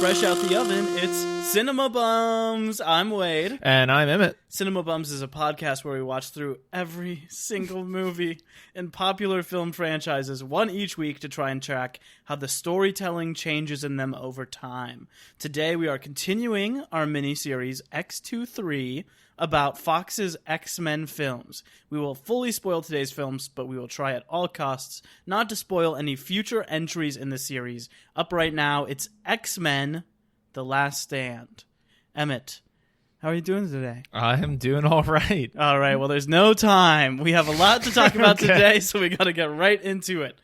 fresh out the oven, it's Cinema Bums. I'm Wade. And I'm Emmett. Cinema Bums is a podcast where we watch through every single movie in popular film franchises, one each week, to try and track how the storytelling changes in them over time. Today we are continuing our miniseries X23 about Fox's X-Men films. We will fully spoil today's films, but we will try at all costs not to spoil any future entries in the series. Up right now, it's X-Men: The Last Stand. Emmett, how are you doing today? I am doing all right. All right, well, there's no time. We have a lot to talk about today, so we got to get right into it.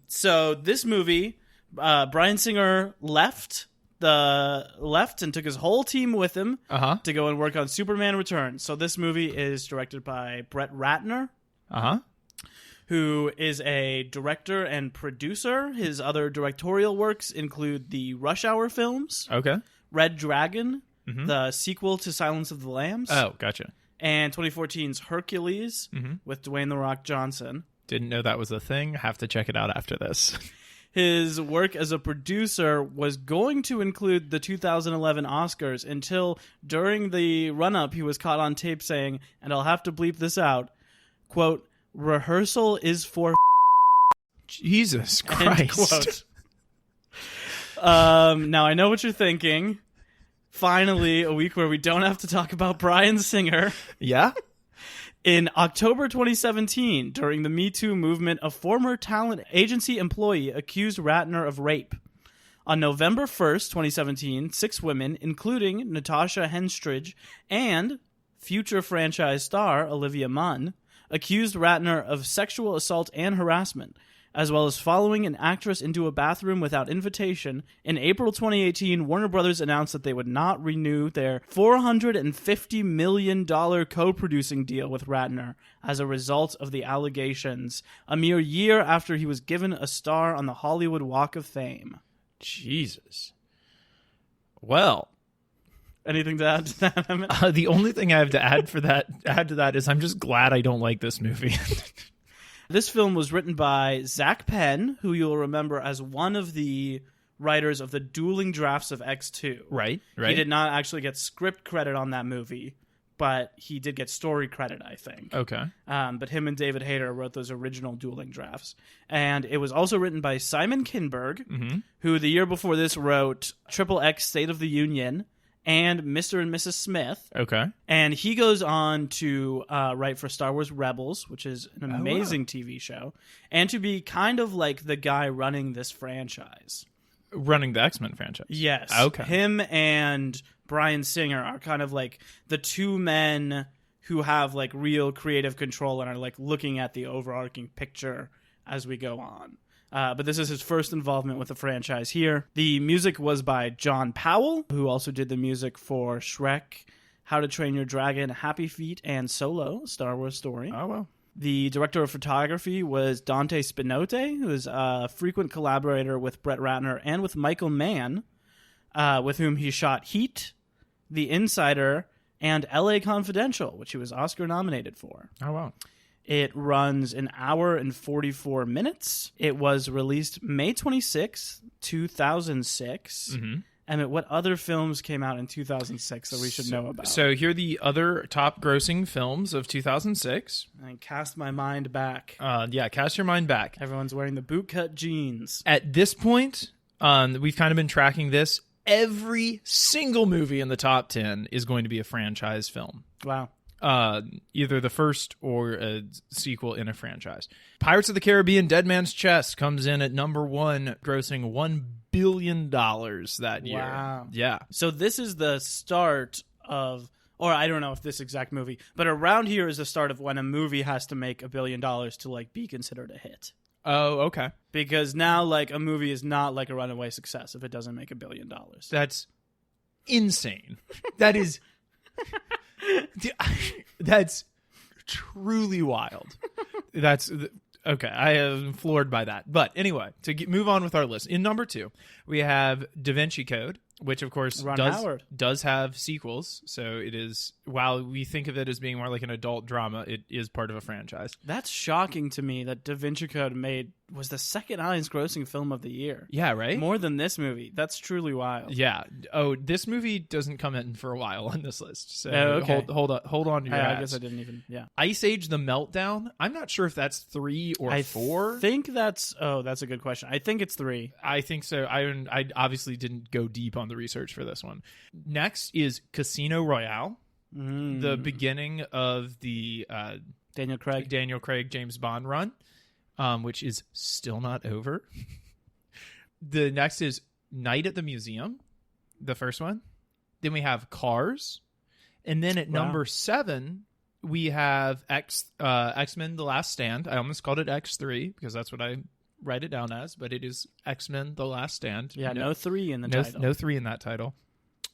So this movie, Bryan Singer left and took his whole team with him to go and work on Superman Returns. So this movie is directed by Brett Ratner, who is a director and producer. His other directorial works include the Rush Hour films, Red Dragon, the sequel to Silence of the Lambs. Oh, gotcha. And 2014's Hercules with Dwayne "The Rock" Johnson. Didn't know that was a thing. Have to check it out after this. His work as a producer was going to include the 2011 Oscars until during the run-up he was caught on tape saying, and I'll have to bleep this out, quote, "Rehearsal is for Jesus Christ." Now I know what you're thinking. Finally, a week where we don't have to talk about Bryan Singer. Yeah? In October 2017, during the Me Too movement, a former talent agency employee accused Ratner of rape. On November 1st, 2017, 6 women, including Natasha Henstridge and future franchise star Olivia Munn, accused Ratner of sexual assault and harassment, as well as following an actress into a bathroom without invitation. In April 2018, Warner Brothers announced that they would not renew their $450 million co-producing deal with Ratner as a result of the allegations, a mere year after he was given a star on the Hollywood Walk of Fame. Jesus. Well, anything to add to that? The only thing I have to add to that is I'm just glad I don't like this movie. This film was written by Zach Penn, who you'll remember as one of the writers of the dueling drafts of X2. Right. He did not actually get script credit on that movie, but he did get story credit, I think. Okay. But him and David Hayter wrote those original dueling drafts. And it was also written by Simon Kinberg, who the year before this wrote XXX State of the Union and Mr. and Mrs. Smith. Okay. And he goes on to write for Star Wars Rebels, which is an amazing TV show, and to be kind of like the guy running this franchise. Running the X-Men franchise? Yes. Okay. Him and Bryan Singer are kind of like the two men who have like real creative control and are like looking at the overarching picture as we go on. But this is his first involvement with the franchise here. The music was by John Powell, who also did the music for Shrek, How to Train Your Dragon, Happy Feet, and Solo, a Star Wars story. Oh, wow. The director of photography was Dante Spinote, who is a frequent collaborator with Brett Ratner and with Michael Mann, with whom he shot Heat, The Insider, and L.A. Confidential, which he was Oscar nominated for. Oh, wow. It runs an hour and 44 minutes. It was released May 26, 2006. Emmett, what other films came out in 2006 that we should know about? So here are the other top grossing films of 2006. And cast my mind back. Cast your mind back. Everyone's wearing the bootcut jeans. At this point, we've kind of been tracking this. Every single movie in the top 10 is going to be a franchise film. Wow. Either the first or a sequel in a franchise. Pirates of the Caribbean: Dead Man's Chest comes in at number 1, grossing $1 billion that year. Wow. Yeah. So this is the start of, or I don't know if this exact movie, but around here is the start of when a movie has to make $1 billion to like be considered a hit. Oh, okay. Because now like a movie is not like a runaway success if it doesn't make $1 billion. That's insane. That is... That's truly wild. That's okay. I am floored by that. But anyway, to move on with our list. In number 2, we have Da Vinci Code, which of course does have sequels. So it is, while we think of it as being more like an adult drama, it is part of a franchise. That's shocking to me that Da Vinci Code made was the second highest grossing film of the year. Yeah, right? More than this movie. That's truly wild. Yeah. Oh, this movie doesn't come in for a while on this list. So okay. hold on to your I hats. guess I didn't even, yeah. Ice Age The Meltdown. I'm not sure if that's 3 or 4. I think that's a good question. I think it's 3. I think so. I obviously didn't go deep on the research for this one. Next is Casino Royale, the beginning of the Daniel Craig James Bond run, which is still not over. The next is Night at the Museum, the first one. Then we have Cars. And then at number 7, we have X-Men The Last Stand. I almost called it X3 because that's what I write it down as, but it is X-Men The Last Stand. Yeah, no 3 in the title. No 3 in that title.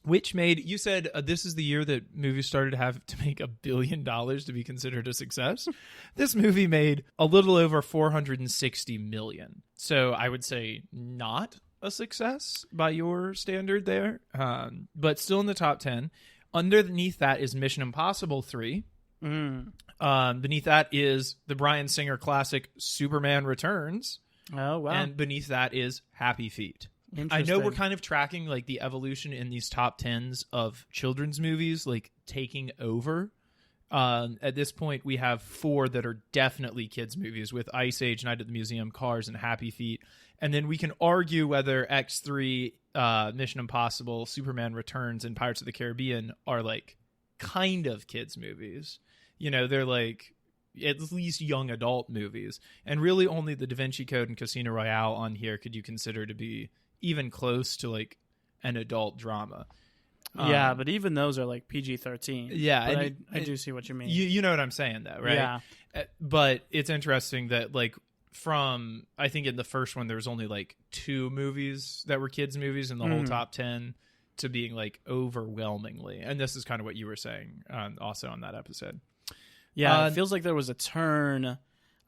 Which made, you said this is the year that movies started to make $1 billion to be considered a success. This movie made a little over $460 million. So I would say not a success by your standard there, but still in the top 10. Underneath that is Mission Impossible 3. Beneath that is the Bryan Singer classic Superman Returns. Oh, wow. And beneath that is Happy Feet. I know we're kind of tracking like the evolution in these top 10s of children's movies, like taking over. At this point, we have 4 that are definitely kids movies with Ice Age, Night at the Museum, Cars, and Happy Feet. And then we can argue whether X3, Mission Impossible, Superman Returns, and Pirates of the Caribbean are like kind of kids movies. You know, they're like at least young adult movies. And really only the Da Vinci Code and Casino Royale on here could you consider to be even close to like an adult drama. Yeah, but even those are like PG-13. Yeah, but I do see what you mean. You know what I'm saying, though, right? Yeah. But it's interesting that like from, I think in the first one there was only like 2 movies that were kids movies in the whole top 10 to being like overwhelmingly. And this is kind of what you were saying also on that episode. Yeah, it feels like there was a turn.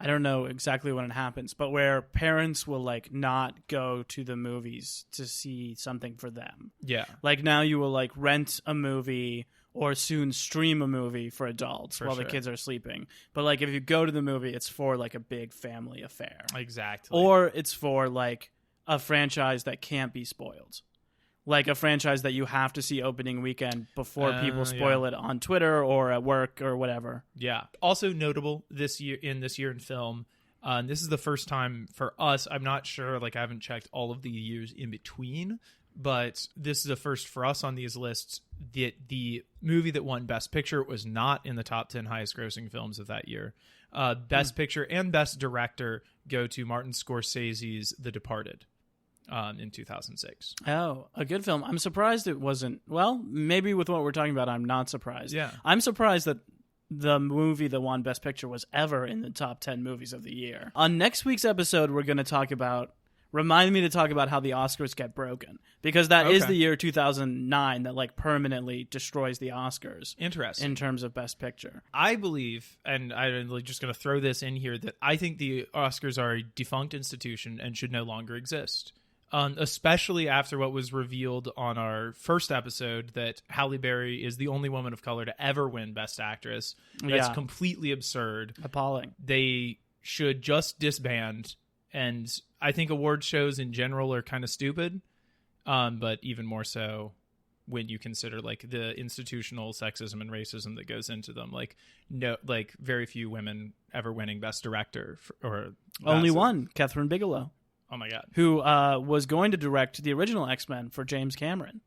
I don't know exactly when it happens, but where parents will like not go to the movies to see something for them. Yeah. Like now you will like rent a movie or soon stream a movie for adults while the kids are sleeping. But like if you go to the movie, it's for like a big family affair. Exactly. Or it's for like a franchise that can't be spoiled. Like a franchise that you have to see opening weekend before people spoil it on Twitter or at work or whatever. Yeah. Also notable this year in film, this is the first time for us. I'm not sure, like I haven't checked all of the years in between, but this is the first for us on these lists that the movie that won Best Picture was not in the top 10 highest grossing films of that year. Best Picture and Best Director go to Martin Scorsese's The Departed. In 2006. Oh, a good film. I'm surprised it wasn't. Well, maybe with what we're talking about, I'm not surprised. Yeah. I'm surprised that the movie that won Best Picture was ever in the top 10 movies of the year. On next week's episode, we're going to talk about... Remind me to talk about how the Oscars get broken. Because that is the year 2009 that like permanently destroys the Oscars. Interesting. In terms of Best Picture. I believe, and I'm just going to throw this in here, that I think the Oscars are a defunct institution and should no longer exist. Especially after what was revealed on our first episode that Halle Berry is the only woman of color to ever win Best Actress. That's completely absurd. Appalling. They should just disband. And I think award shows in general are kind of stupid, but even more so when you consider like the institutional sexism and racism that goes into them. Like very few women ever winning Best Director or only one, Catherine Bigelow. Oh my God. Who was going to direct the original X-Men for James Cameron.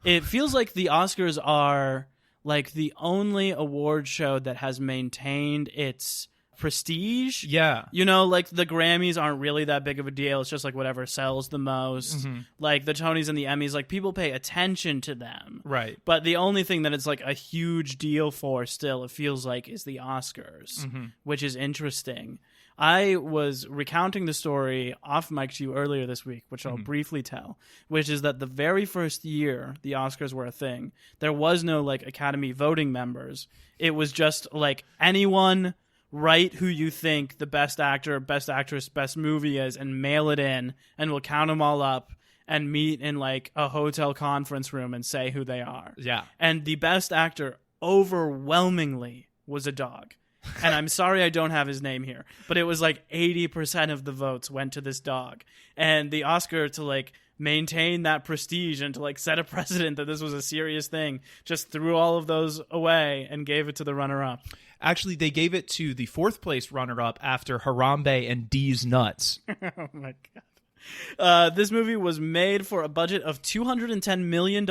It feels like the Oscars are like the only award show that has maintained its prestige. Yeah. You know, like the Grammys aren't really that big of a deal. It's just like whatever sells the most. Mm-hmm. Like the Tonys and the Emmys, like people pay attention to them. Right. But the only thing that it's like a huge deal for still, it feels like, is the Oscars, which is interesting. I was recounting the story off mic to you earlier this week, which I'll briefly tell, which is that the very first year the Oscars were a thing, there was no like Academy voting members. It was just like anyone write who you think the best actor, best actress, best movie is and mail it in and we'll count them all up and meet in like a hotel conference room and say who they are. Yeah. And the best actor overwhelmingly was a dog. And I'm sorry I don't have his name here, but it was like 80% of the votes went to this dog. And the Oscar, to like maintain that prestige and to like set a precedent that this was a serious thing, just threw all of those away and gave it to the runner-up. Actually, they gave it to the 4th place runner-up after Harambe and D's Nuts. Oh my God. This movie was made for a budget of $210 million,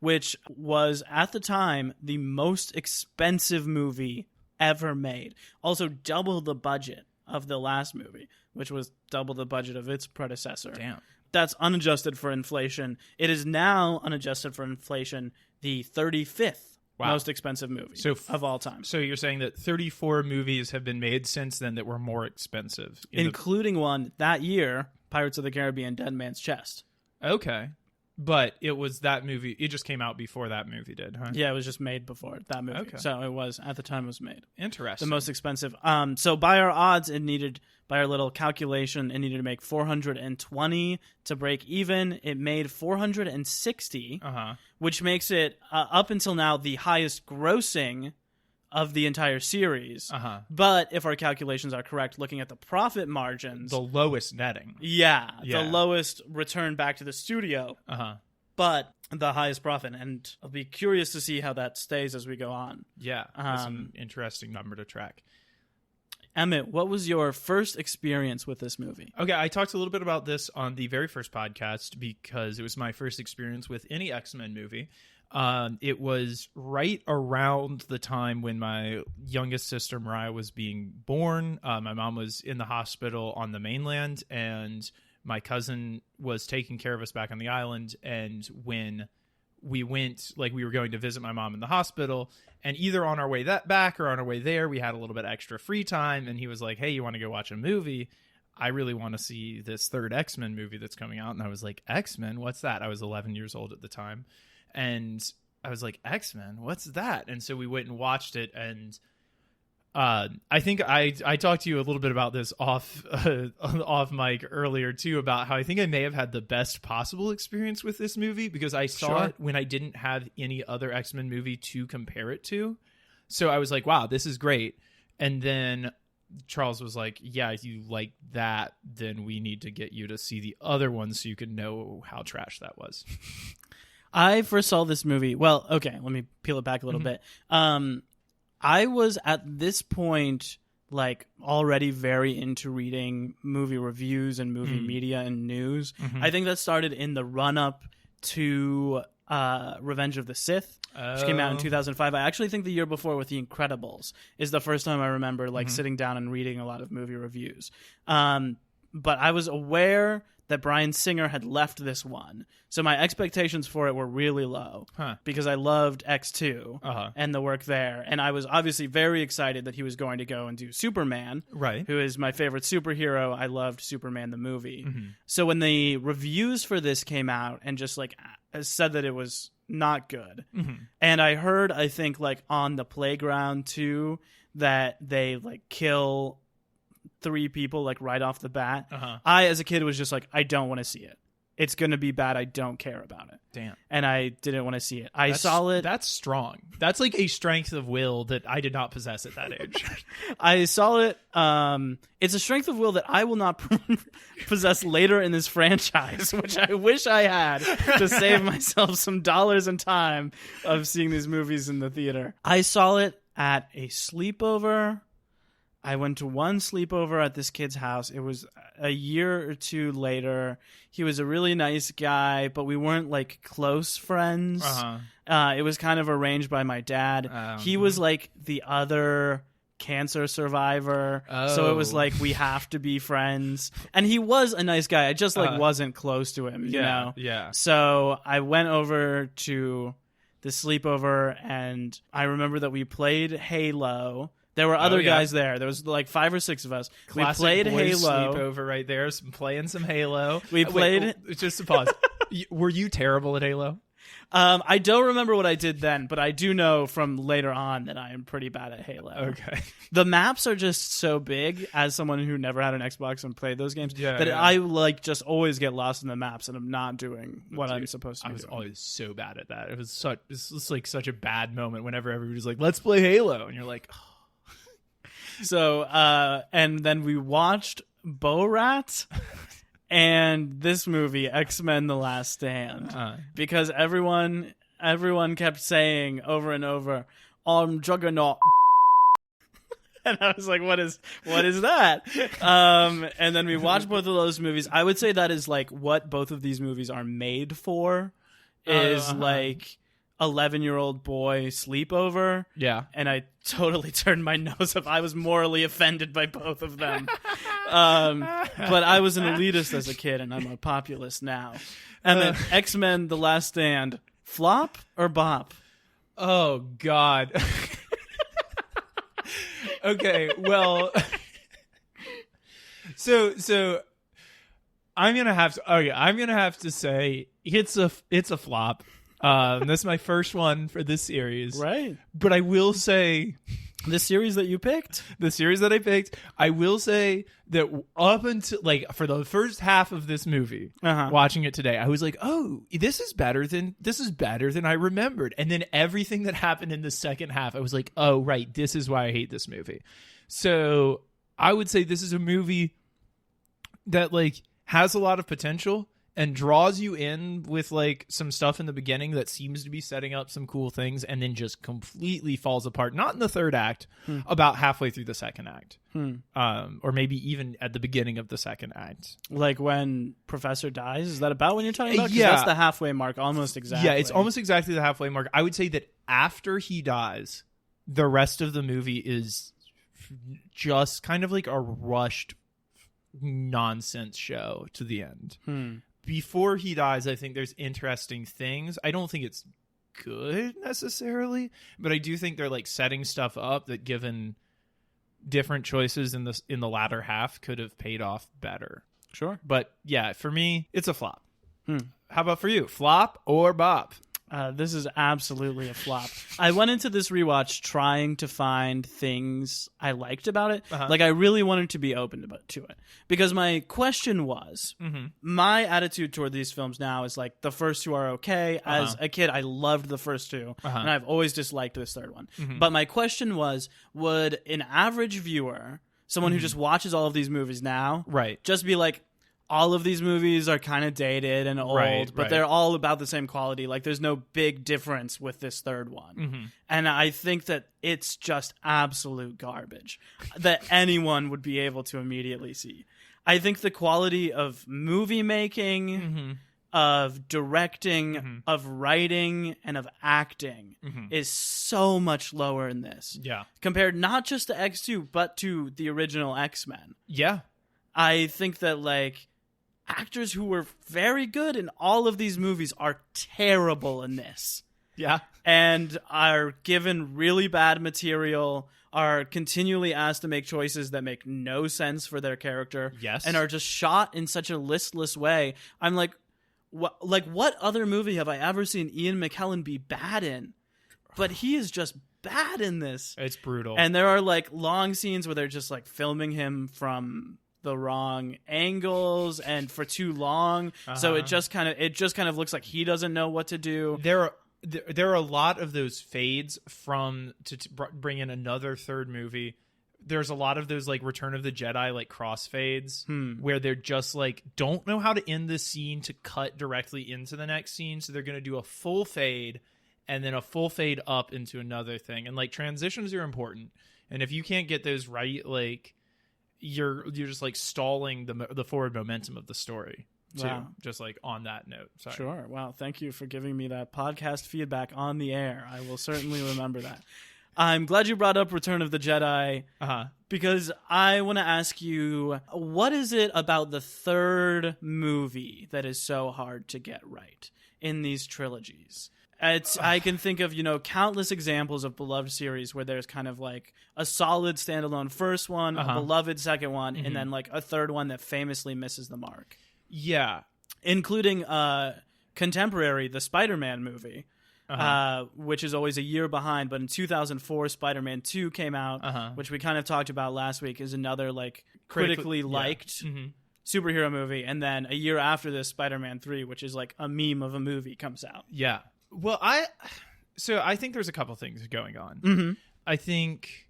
which was, at the time, the most expensive movie ever made. Also, double the budget of the last movie, which was double the budget of its predecessor. Damn. That's unadjusted for inflation. It is now, unadjusted for inflation, the 35th most expensive movie of all time. So you're saying that 34 movies have been made since then that were more expensive? Including one that year, Pirates of the Caribbean, Dead Man's Chest. Okay. But it was that movie. It just came out before that movie did, huh? Yeah, it was just made before that movie. Okay. So it was, at the time it was made. Interesting. The most expensive. So by our odds, by our little calculation, it needed to make 420 to break even. It made 460, which makes it, up until now, the highest grossing of the entire series. But if our calculations are correct, looking at the profit margins, the lowest netting. Yeah, the lowest return back to the studio. But the highest profit, and I'll be curious to see how that stays as we go on. Yeah, that's an interesting number to track. Emmett, what was your first experience with this movie? Okay, I talked a little bit about this on the very first podcast because it was my first experience with any X-Men movie. It was right around the time when my youngest sister Mariah was being born. My mom was in the hospital on the mainland, and my cousin was taking care of us back on the island. And when we went, like, we were going to visit my mom in the hospital, and either on our way back or on our way there, we had a little bit extra free time, and he was like, "Hey, you want to go watch a movie? I really want to see this third X-Men movie that's coming out." And I was like, "X-Men? What's that?" I was 11 years old at the time. And I was like, X-Men? What's that? And so we went and watched it. And I think I talked to you a little bit about this off mic earlier, too, about how I think I may have had the best possible experience with this movie because I saw it when I didn't have any other X-Men movie to compare it to. So I was like, wow, this is great. And then Charles was like, yeah, if you like that, then we need to get you to see the other one so you can know how trash that was. I first saw this movie. Well, okay, let me peel it back a little bit. I was at this point like already very into reading movie reviews and movie media and news. I think that started in the run-up to Revenge of the Sith, which came out in 2005. I actually think the year before with The Incredibles is the first time I remember like sitting down and reading a lot of movie reviews. But I was aware that Bryan Singer had left this one. So my expectations for it were really low because I loved X2 and the work there. And I was obviously very excited that he was going to go and do Superman, who is my favorite superhero. I loved Superman the movie. So when the reviews for this came out and just like said that it was not good, and I heard, I think like on the playground too, that they like kill 3 people like right off the bat. I, as a kid, was just like, I don't want to see it. It's going to be bad. I don't care about it. Damn. And I didn't want to see it. I saw it. That's strong. That's like a strength of will that I did not possess at that age. I saw it. It's a strength of will that I will not possess later in this franchise, which I wish I had to save myself some dollars and time of seeing these movies in the theater. I saw it at a sleepover. I went to one sleepover at this kid's house. It was a year or 2 later. He was a really nice guy, but we weren't like close friends. It was kind of arranged by my dad. He was like the other cancer survivor. So it was like, we have to be friends. And he was a nice guy. I just like wasn't close to him, you know? Yeah. So I went over to the sleepover and I remember that we played Halo. There were other guys there. There was like 5 or 6 of us. Classic we played boys Halo. Sleepover right there. Playing some Halo. We played. Just to pause. Were you terrible at Halo? I don't remember what I did then, but I do know from later on that I am pretty bad at Halo. Okay. The maps are just so big, as someone who never had an Xbox and played those games, I like just always get lost in the maps and I'm not doing what I'm supposed to be I was doing. always so bad at that. It was like such a bad moment whenever everybody's like, let's play Halo. And you're like, oh. So, and then we watched Borat and this movie, X-Men: The Last Stand, because everyone kept saying over and over, "I'm Juggernaut." And I was like, what is that? And then we watched both of those movies. I would say that is like what both of these movies are made for, is like 11-year-old boy sleepover. Yeah. And I totally turned my nose up. I was morally offended by both of them. But I was an elitist as a kid, and I'm a populist now. And then X-Men: The Last Stand, flop or bop? Oh, God. Okay, well, so I'm gonna have to say it's a flop. That's my first one for this series, Right? But I will say The series that you picked, I will say that up until like for the first half of this movie, watching it today, I was like, oh, this is better than I remembered. And then everything that happened in the second half, I was like, oh, right, this is why I hate this movie. So I would say this is a movie that like has a lot of potential and draws you in with like some stuff in the beginning that seems to be setting up some cool things, and then just completely falls apart. Not in the third act, about halfway through the second act, or maybe even at the beginning of the second act. like when Professor dies. Is that about when you're talking about? 'Cause Yeah, that's the halfway mark, almost exactly. Yeah, it's almost exactly the halfway mark. I would say that after he dies, the rest of the movie is just kind of like a rushed nonsense show to the end. Before he dies, I think there's interesting things. I don't think it's good necessarily, but I do think they're like setting stuff up that, given different choices in the latter half, could have paid off better. Sure. But yeah, for me, it's a flop. How about for you? Flop or bop? This is absolutely a flop. I went into this rewatch trying to find things I liked about it. Like, I really wanted to be open to it. Because my question was, my attitude toward these films now is like, the first two are okay. As a kid, I loved the first two, and I've always disliked this third one. But my question was, would an average viewer, someone who just watches all of these movies now, just be like, all of these movies are kind of dated and old, but they're all about the same quality. Like, there's no big difference with this third one. And I think that it's just absolute garbage that anyone would be able to immediately see. I think the quality of movie making, of directing, of writing, and of acting is so much lower in this. Yeah. Compared not just to X2, but to the original X-Men. Yeah. I think that, like, actors who were very good in all of these movies are terrible in this. Yeah. And are given really bad material, are continually asked to make choices that make no sense for their character. Yes. And are just shot in such a listless way. I'm like, what other movie have I ever seen Ian McKellen be bad in? But he is just bad in this. It's brutal. And there are like long scenes where they're just like filming him from the wrong angles and for too long, so it just kind of looks like he doesn't know what to do. There are a lot of those fades from to bring in another third movie. There's a lot of those like Return of the Jedi like crossfades where they're just like don't know how to end this scene to cut directly into the next scene, so they're going to do a full fade and then a full fade up into another thing. And like transitions are important, and if you can't get those right, like you're just like stalling the forward momentum of the story too. Wow. Just like on that note. Sorry. Sure. Wow. Thank you for giving me that podcast feedback on the air. I will certainly remember that. I'm glad you brought up Return of the Jedi because I want to ask you, what is it about the third movie that is so hard to get right in these trilogies? I can think of, countless examples of beloved series where there's kind of like a solid standalone first one, a beloved second one, and then like a third one that famously misses the mark. Yeah. Including contemporary, the Spider-Man movie, which is always a year behind. But in 2004, Spider-Man 2 came out, which we kind of talked about last week, is another like critically liked superhero movie. And then a year after this, Spider-Man 3, which is like a meme of a movie, comes out. Yeah. Well, I think there's a couple things going on. I think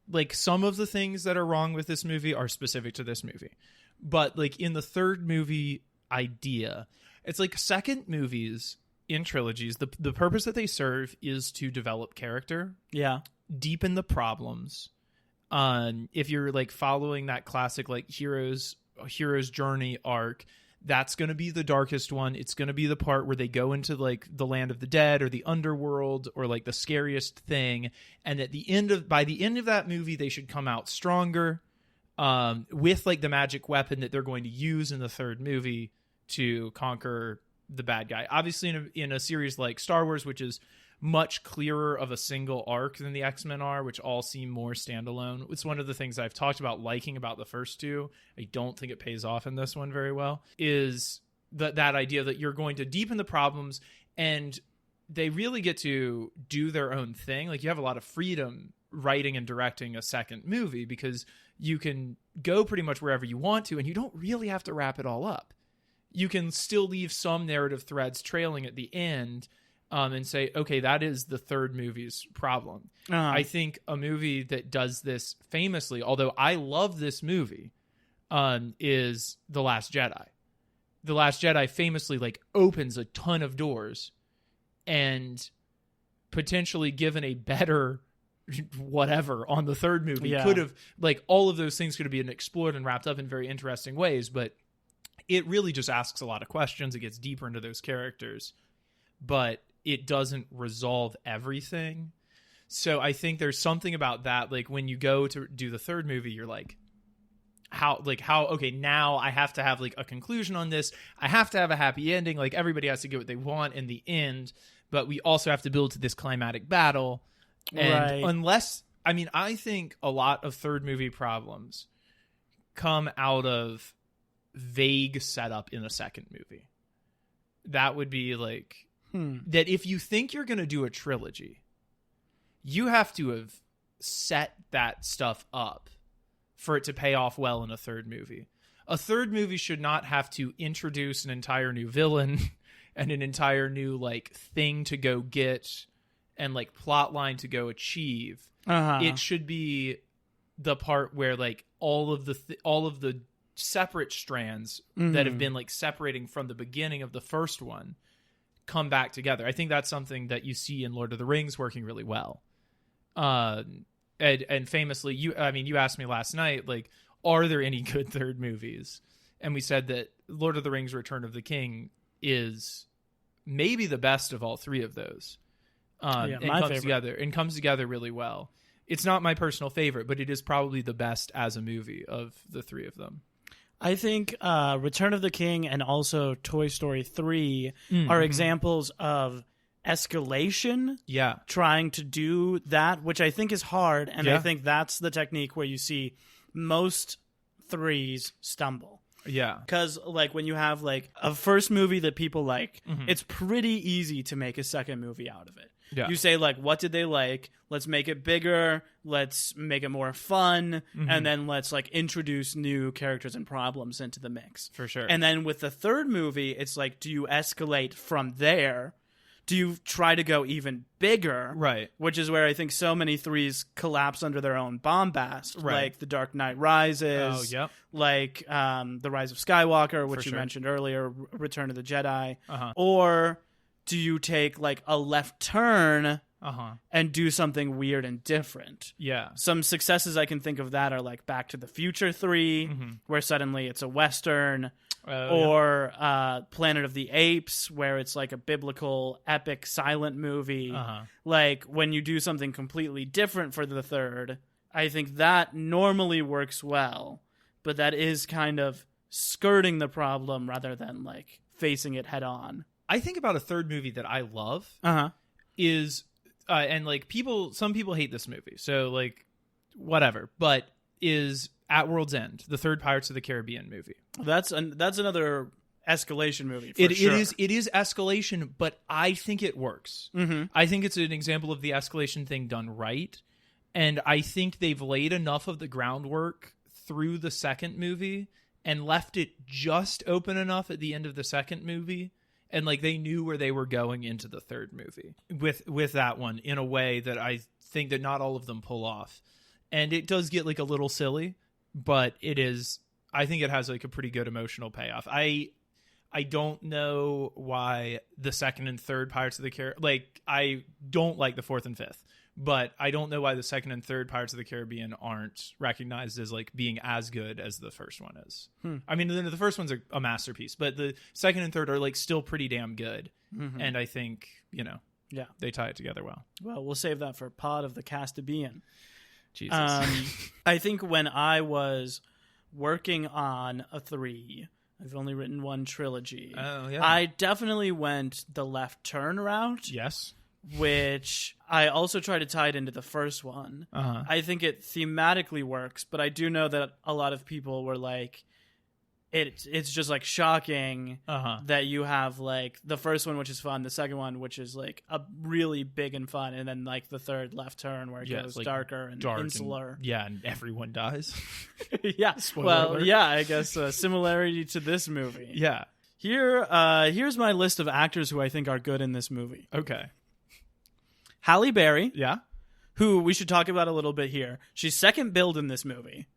like some of the things that are wrong with this movie are specific to this movie. But like in the third movie idea, it's like second movies in trilogies, the purpose that they serve is to develop character, deepen the problems. If you're like following that classic like hero's journey arc, that's going to be the darkest one. It's going to be the part where they go into like the land of the dead or the underworld or like the scariest thing. And by the end of that movie, they should come out stronger, with like the magic weapon that they're going to use in the third movie to conquer the bad guy. Obviously in a series like Star Wars, which is much clearer of a single arc than the X-Men are, which all seem more standalone. It's one of the things I've talked about liking about the first two. I don't think it pays off in this one very well, is that idea that you're going to deepen the problems and they really get to do their own thing. Like you have a lot of freedom writing and directing a second movie because you can go pretty much wherever you want to and you don't really have to wrap it all up. You can still leave some narrative threads trailing at the end, and say, okay, that is the third movie's problem. I think a movie that does this famously, although I love this movie, is The Last Jedi. The Last Jedi famously like opens a ton of doors and potentially given a better whatever on the third movie could have, like, all of those things could have been explored and wrapped up in very interesting ways, but it really just asks a lot of questions. It gets deeper into those characters, but it doesn't resolve everything. So I think there's something about that. Like when you go to do the third movie, you're like, how, okay, now I have to have like a conclusion on this. I have to have a happy ending. Like everybody has to get what they want in the end, but we also have to build to this climatic battle. And I think a lot of third movie problems come out of vague setup in the second movie. That would be like, that if you think you're going to do a trilogy, you have to have set that stuff up for it to pay off well in a third movie. A third movie should not have to introduce an entire new villain and an entire new like thing to go get and like plot line to go achieve. It should be the part where like all of the separate strands that have been like separating from the beginning of the first one come back together. I think that's something that you see in Lord of the Rings working really well. And famously, you asked me last night, like, are there any good third movies? And we said that Lord of the Rings Return of the King is maybe the best of all three of those. Comes together really well. It's not my personal favorite, but it is probably the best as a movie of the three of them. I think Return of the King and also Toy Story 3 are examples of escalation. Yeah. Trying to do that, which I think is hard. And I think that's the technique where you see most threes stumble. Yeah. Because like when you have like a first movie that people like, it's pretty easy to make a second movie out of it. Yeah. You say like, what did they like? Let's make it bigger. Let's make it more fun. And then let's like introduce new characters and problems into the mix. For sure. And then with the third movie, it's like, do you escalate from there? Do you try to go even bigger? Right. Which is where I think so many threes collapse under their own bombast. Right. Like The Dark Knight Rises. Oh, yep. Like The Rise of Skywalker, which you mentioned earlier, Return of the Jedi. Or do you take like a left turn and do something weird and different? Yeah. Some successes I can think of that are like Back to the Future 3, where suddenly it's a Western. Or Planet of the Apes, where it's like a biblical, epic, silent movie. Like, when you do something completely different for the third, I think that normally works well. But that is kind of skirting the problem rather than, like, facing it head on. I think about a third movie that I love is, and, like, some people hate this movie, so, like, whatever, but is At World's End, the third Pirates of the Caribbean movie. That's another escalation movie. It is escalation, but I think it works. I think it's an example of the escalation thing done right, and I think they've laid enough of the groundwork through the second movie and left it just open enough at the end of the second movie, and like they knew where they were going into the third movie with that one in a way that I think that not all of them pull off. And it does get like a little silly, but I think it has like a pretty good emotional payoff. I don't know why the second and third Pirates of the Caribbean, like I don't like the fourth and fifth, but I don't know why the second and third Pirates of the Caribbean aren't recognized as like being as good as the first one is. I mean, the first one's a masterpiece, but the second and third are like still pretty damn good. And I think, yeah, they tie it together well. Well, we'll save that for Pod of the Castabian. Jesus. I think when I was working on a 3, I've only written one trilogy. Oh, yeah. I definitely went the left turn route. Yes. Which I also try to tie it into the first one. I think it thematically works, but I do know that a lot of people were like, it's just like shocking that you have like the first one, which is fun, the second one, which is like a really big and fun, and then like the third left turn where it goes like darker and insular. And everyone dies. Yeah. Spoiler alert. Yeah, I guess a similarity to this movie. Yeah. Here's my list of actors who I think are good in this movie. Okay. Halle Berry. Yeah. Who we should talk about a little bit here. She's second billed in this movie.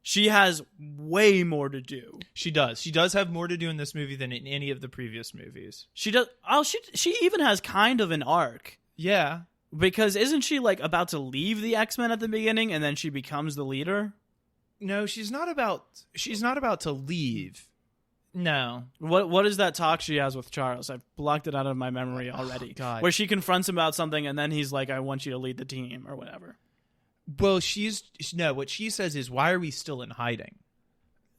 She has way more to do. She does. She does have more to do in this movie than in any of the previous movies. She does. Oh, she even has kind of an arc. Yeah. Because isn't she like about to leave the X-Men at the beginning and then she becomes the leader? No, she's not about to leave. No. What is that talk she has with Charles? I've blocked it out of my memory already. God. Where she confronts him about something and then he's like, I want you to lead the team or whatever. Well, what she says is, why are we still in hiding?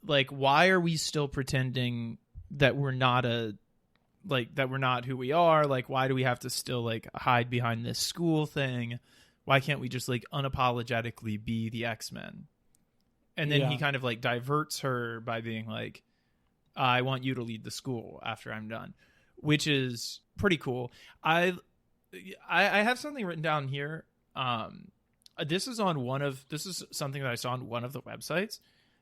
Like, why are we still pretending that we're not who we are? Like, why do we have to still like hide behind this school thing? Why can't we just like unapologetically be the X-Men? And then he kind of like diverts her by being like, I want you to lead the school after I'm done, which is pretty cool. I have something written down here. This is something that I saw on one of the websites,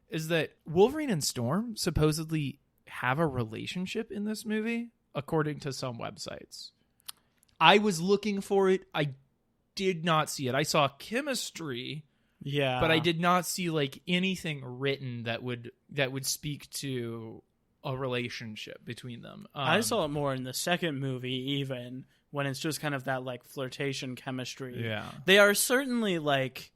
is that Wolverine and Storm supposedly have a relationship in this movie, according to some websites. I was looking for it. I did not see it. I saw chemistry, but I did not see like anything written that would speak to a relationship between them. I saw it more in the second movie, even when it's just kind of that like flirtation chemistry. Yeah. They are certainly like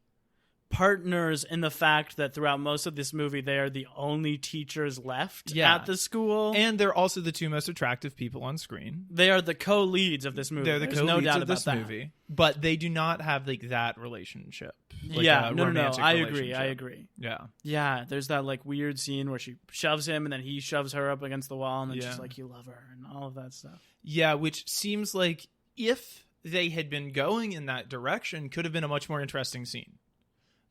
partners in the fact that throughout most of this movie, they are the only teachers left at the school. And they're also the two most attractive people on screen. They are the co-leads of this movie. They're the There's co-leads no doubt of this about that. movie. But they do not have like that relationship. Like No. I romantic agree. Yeah. Yeah, there's that like weird scene where she shoves him and then he shoves her up against the wall and then she's like, you love her and all of that stuff. Yeah, which seems like if they had been going in that direction, could have been a much more interesting scene.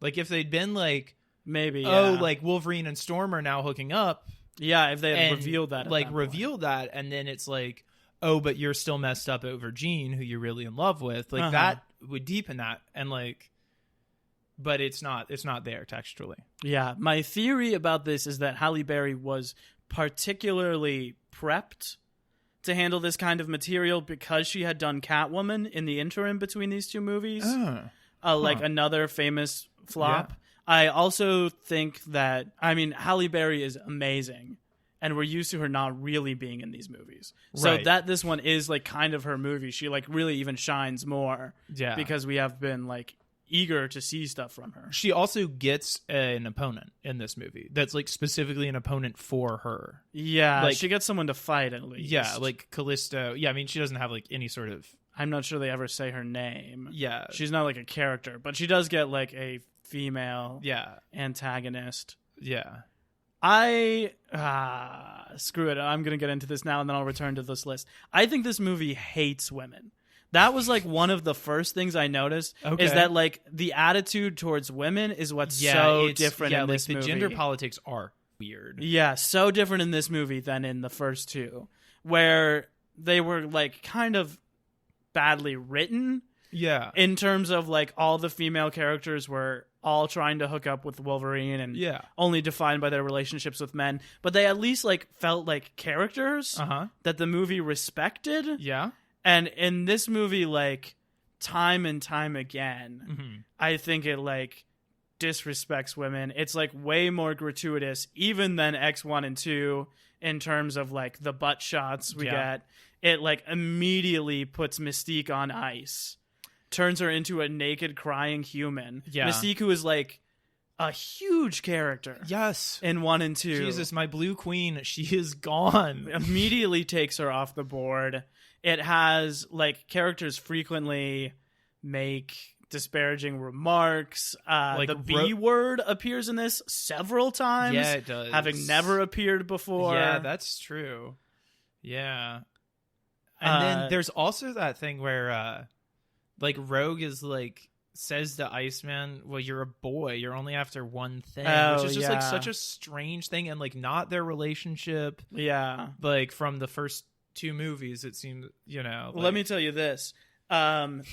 Like if they'd been like, maybe, like Wolverine and Storm are now hooking up. Yeah, if they had revealed that. That, and then it's like, oh, but you're still messed up over Jean, who you're really in love with. Like that would deepen that, and like, but it's not there textually. Yeah, my theory about this is that Halle Berry was particularly prepped to handle this kind of material because she had done Catwoman in the interim between these two movies. Like another famous flop. Yeah. I also think that, Halle Berry is amazing, and we're used to her not really being in these movies. So that this one is like kind of her movie. She like really even shines more. Yeah. Because we have been like eager to see stuff from her. She also gets an opponent in this movie that's like specifically an opponent for her. Yeah. Like, she gets someone to fight at least. Yeah. Like Callisto. Yeah. I mean, she doesn't have like any sort of, I'm not sure they ever say her name. Yeah. She's not like a character, but she does get like a female antagonist. Yeah. Screw it. I'm going to get into this now and then I'll return to this list. I think this movie hates women. That was like one of the first things I noticed is that like the attitude towards women is what's so different in this movie. The gender politics are weird. Yeah, so different in this movie than in the first two, where they were like kind of badly written. Yeah. In terms of like all the female characters were all trying to hook up with Wolverine and only defined by their relationships with men, but they at least like felt like characters that the movie respected. Yeah. And in this movie, like time and time again, I think it like disrespects women. It's like way more gratuitous even than X1 and 2 in terms of like the butt shots we get. It like immediately puts Mystique on ice, turns her into a naked crying human. Mystique, who is like a huge character. Yes. In 1 and 2. Jesus, my blue queen, she is gone. Immediately takes her off the board. It has like characters frequently make disparaging remarks. Like the B word appears in this several times. Yeah, it does. Having never appeared before. Yeah, that's true. Yeah. And then there's also that thing where like Rogue is like says to Iceman, well, you're a boy, you're only after one thing, which is just like such a strange thing, and like not their relationship. Like from the first 2 movies, it seemed, you know. Like... Let me tell you this.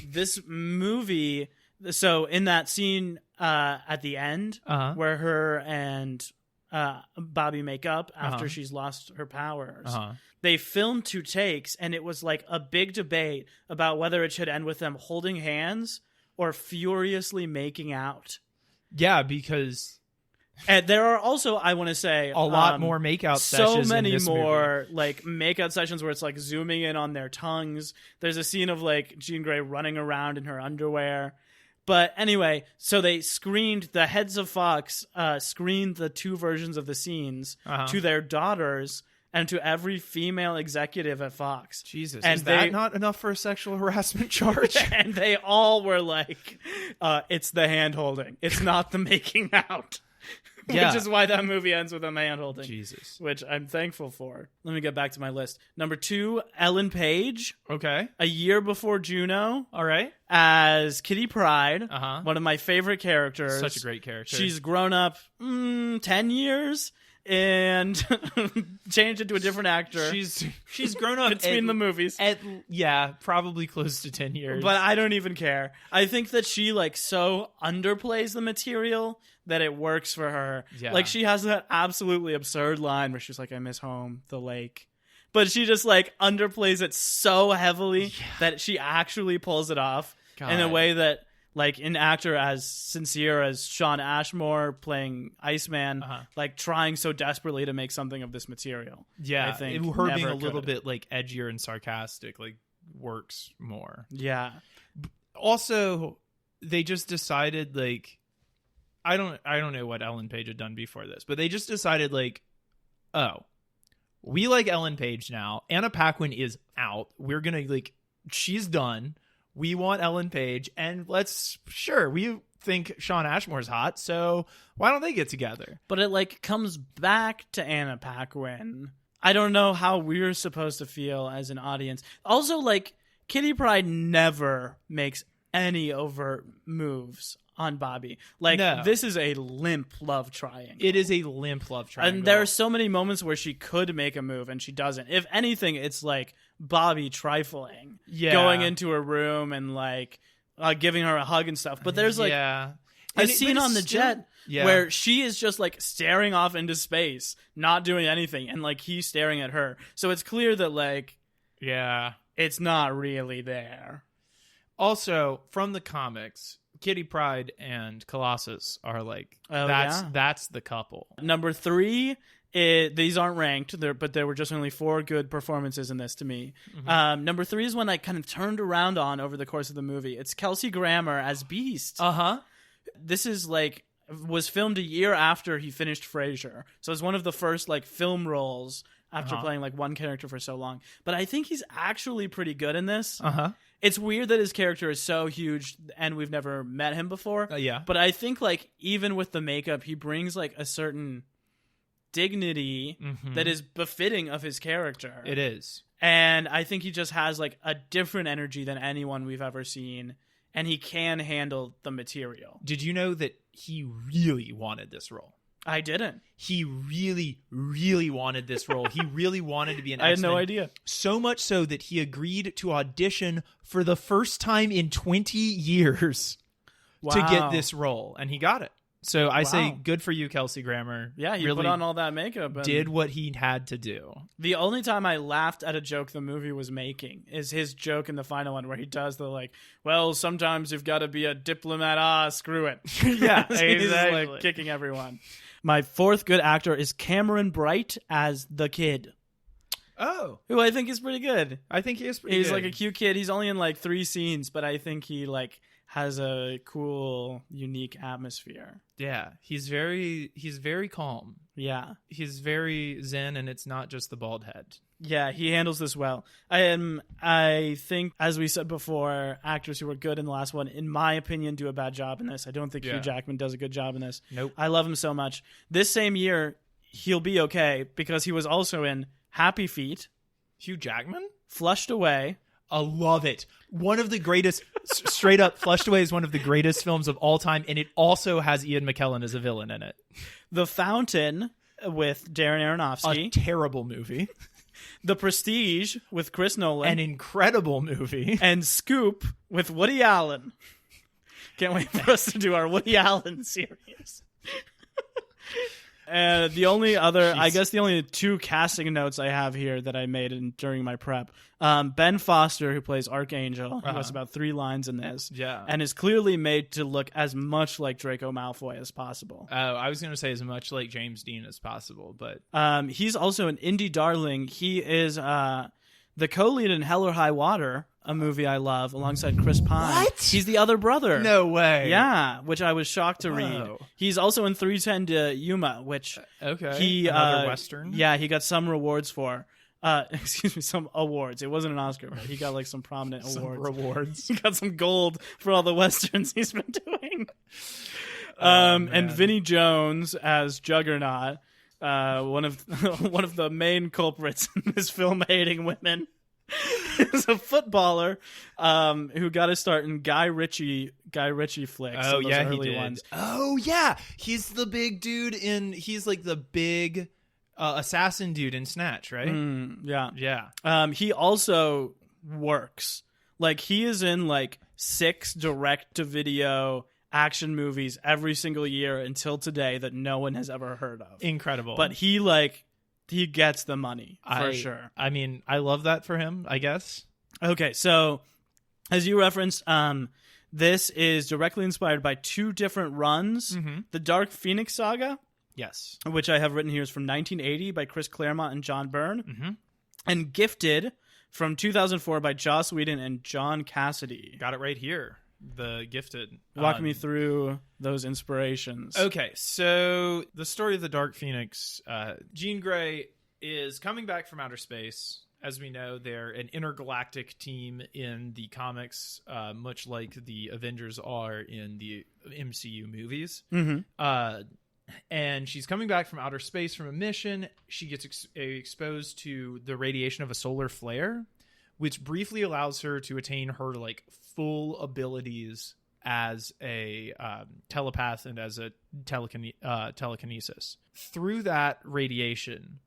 This movie, so in that scene at the end where her and Bobby make up after she's lost her powers, they filmed 2 takes, and it was like a big debate about whether it should end with them holding hands or furiously making out. Yeah, because... And there are also, I want to say... a lot more makeout sessions so many in this more movie. like makeout sessions where it's like zooming in on their tongues. There's a scene of like Jean Grey running around in her underwear. But anyway, so they screened, the heads of Fox screened the 2 versions of the scenes to their daughters and to every female executive at Fox. Jesus, and is that not enough for a sexual harassment charge? And they all were like, it's the hand-holding. It's not the making out. Which is why that movie ends with a hand-holding. Jesus. Which I'm thankful for. Let me get back to my list. Number 2, Ellen Page. Okay. A year before Juno. All right. As Kitty Pryde. One of my favorite characters. Such a great character. She's grown up 10 years and changed into a different actor. She's grown up between the movies. Probably close to 10 years. But I don't even care. I think that she like so underplays the material that it works for her. Yeah. Like she has that absolutely absurd line where she's like, I miss home, the lake. But she just like underplays it so heavily that she actually pulls it off in a way that like an actor as sincere as Sean Ashmore playing Iceman, like trying so desperately to make something of this material. Yeah, I think her being a little bit like edgier and sarcastic like works more. Yeah. Also, they just decided like I don't know what Ellen Page had done before this, but they just decided like, oh, we like Ellen Page now. Anna Paquin is out. We're gonna like, she's done. We want Ellen Page, and we think Sean Ashmore's hot, so why don't they get together? But it like comes back to Anna Paquin. I don't know how we're supposed to feel as an audience. Also, like Kitty Pryde never makes any overt moves on Bobby. Like this is a limp love triangle. It is a limp love triangle. And there are so many moments where she could make a move and she doesn't. If anything, it's like Bobby trifling, going into her room and like giving her a hug and stuff. But there's like a scene on the jet where she is just like staring off into space, not doing anything, and like he's staring at her. So it's clear that like it's not really there. Also, from the comics, Kitty Pryde and Colossus are like that's the couple. Number 3. These aren't ranked, but there were just only 4 good performances in this to me. Mm-hmm. Number 3 is one I kind of turned around on over the course of the movie. It's Kelsey Grammer as Beast. This is like was filmed a year after he finished Frasier, so it's one of the first like film roles after playing like one character for so long. But I think he's actually pretty good in this. It's weird that his character is so huge and we've never met him before. But I think like even with the makeup, he brings like a certain dignity that is befitting of his character. It is. And I think he just has like a different energy than anyone we've ever seen, and he can handle the material. Did you know that he really wanted this role? I didn't. He really, really wanted this role. He really wanted to be an X-Men. I had no idea. So much so that he agreed to audition for the first time in 20 years to get this role, and he got it. So I say Wow. good for you, Kelsey Grammer. Yeah, he really put on all that makeup. And did what he had to do. the only time I laughed at a joke the movie was making is his joke in the final one where he does the like, well, sometimes you've got to be a diplomat. Screw it. Yeah, He's exactly. like kicking everyone. My fourth good actor is Cameron Bright as the kid, Oh, who I think is pretty good. I think he is pretty He's good. like a cute kid. He's only in like 3 scenes, but I think he like has a cool, unique atmosphere. Yeah, he's very calm. Yeah. He's very zen, and it's not just the bald head. Yeah, he handles this well. I think, as we said before, actors who were good in the last one, in my opinion, do a bad job in this. I don't think Yeah. Hugh Jackman does a good job in this. Nope. I love him so much. This same year, he'll be okay because he was also in Happy Feet, Hugh Jackman? Flushed Away. I love it. One of the greatest, straight up, Flushed Away is one of the greatest films of all time, and it also has Ian McKellen as a villain in it. The Fountain with Darren Aronofsky. A terrible movie. The Prestige with Chris Nolan. An incredible movie. And Scoop with Woody Allen. Can't wait for us to do our Woody Allen series. The only other, I guess the only 2 casting notes I have here that I made during my prep. Ben Foster, who plays Archangel, who has about 3 lines in this. Yeah. And is clearly made to look as much like Draco Malfoy as possible. I was going to say as much like James Dean as possible, but... He's also an indie darling. He is the co-lead in Hell or High Water, a movie I love, alongside Chris Pine. What? He's the other brother. No way. Yeah, which I was shocked to read. Whoa. He's also in 310 to Yuma, which Okay. he Another Western? Yeah, he got some rewards for. Excuse me, some awards. It wasn't an Oscar, but he got like some prominent awards. Rewards. He got some gold for all the westerns he's been doing. And Vinnie Jones as Juggernaut, one of the main culprits in this film hating women. Is a footballer who got his start in Guy Ritchie flicks. Oh, those yeah, he early did. ones. Oh, yeah. He's the big dude he's like the big assassin dude in Snatch, right? Yeah. Yeah. He also works. Like, he is in like 6 direct-to-video action movies every single year until today that no one has ever heard of. Incredible. But he gets the money for sure. I mean, I love that for him, I guess. Okay, so as you referenced, this is directly inspired by 2 different runs. Mm-hmm. The Dark Phoenix Saga, Yes. which I have written here, is from 1980 by Chris Claremont and John Byrne. Mm-hmm. And Gifted from 2004 by Joss Whedon and John Cassidy. Got it right here. The Gifted. Walk me through those inspirations. Okay, so the story of the Dark Phoenix, Jean Grey is coming back from outer space. As we know, they're an intergalactic team in the comics, much like the Avengers are in the MCU movies. Mm-hmm. And she's coming back from outer space from a mission. She gets exposed to the radiation of a solar flare, which briefly allows her to attain her like full abilities as a telepath and as a telekinesis. Through that radiation,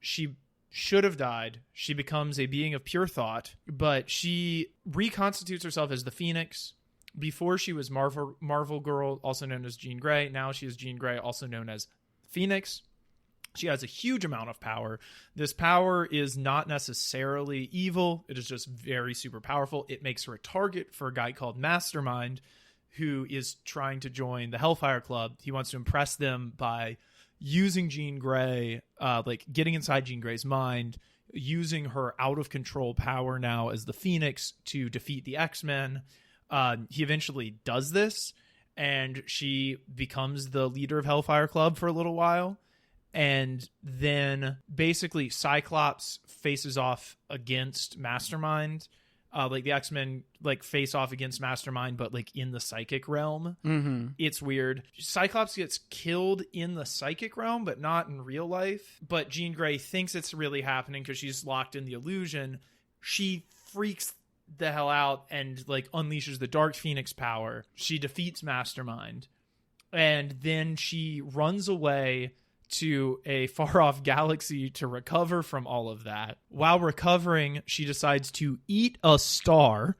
she should have died. She becomes a being of pure thought, but she reconstitutes herself as the Phoenix. Before she was Marvel Girl, also known as Jean Grey. Now she is Jean Grey, also known as Phoenix. She has a huge amount of power. This power is not necessarily evil. It is just very super powerful. It makes her a target for a guy called Mastermind, who is trying to join the Hellfire Club. He wants to impress them by using Jean Grey, getting inside Jean Grey's mind, using her out-of-control power now as the Phoenix to defeat the X-Men. He eventually does this, and she becomes the leader of Hellfire Club for a little while. And then basically Cyclops faces off against Mastermind. The X-Men face off against Mastermind, but in the psychic realm. Mm-hmm. It's weird. Cyclops gets killed in the psychic realm, but not in real life. But Jean Grey thinks it's really happening because she's locked in the illusion. She freaks the hell out and unleashes the Dark Phoenix power. She defeats Mastermind, and then she runs away to a far-off galaxy to recover from all of that. While recovering, she decides to eat a star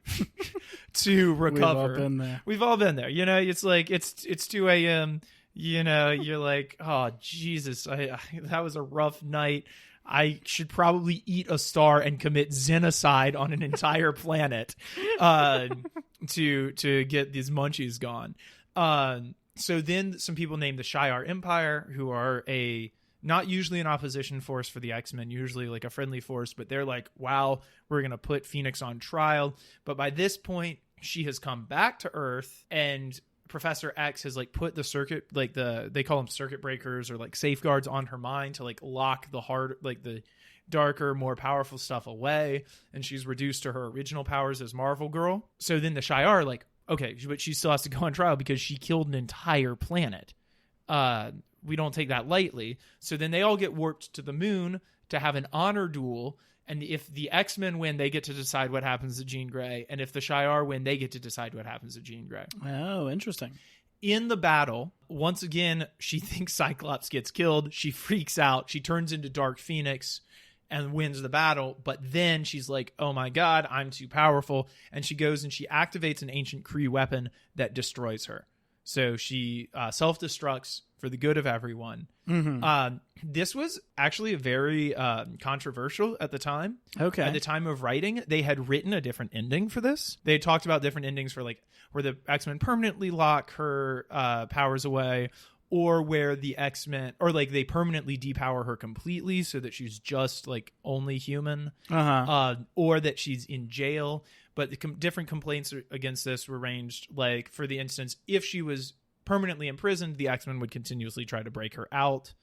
to recover. We've all been there. We've all been there. You know, it's like it's 2 a.m. You know, you're like, oh Jesus, I that was a rough night. I should probably eat a star and commit genocide on an entire planet to get these munchies gone. So then some people named the Shi'ar Empire, who are not usually an opposition force for the X-Men, usually like a friendly force, but they're like, wow, we're going to put Phoenix on trial. But by this point, she has come back to Earth, and Professor X has like put the circuit, like they call them circuit breakers or like safeguards on her mind to like lock the hard, like the darker, more powerful stuff away. And she's reduced to her original powers as Marvel Girl. So then the Shi'ar are like, okay, but she still has to go on trial because she killed an entire planet. We don't take that lightly. So then they all get warped to the moon to have an honor duel. And if the X-Men win, they get to decide what happens to Jean Grey. And if the Shi'ar win, they get to decide what happens to Jean Grey. Oh, interesting. In the battle, once again, she thinks Cyclops gets killed. She freaks out. She turns into Dark Phoenix and wins the battle. But then she's like, oh my God, I'm too powerful. And she goes and she activates an ancient Kree weapon that destroys her. So she self-destructs for the good of everyone. Mm-hmm. This was actually very controversial at the time. Okay. At the time of writing, they had written a different ending for this. They had talked about different endings for like where the X-Men permanently lock her powers away, or where the X-Men, or like they permanently depower her completely so that she's just like only human, or that she's in jail. But the different complaints against this were ranged, like, for the instance, if she was permanently imprisoned, the X-Men would continuously try to break her out.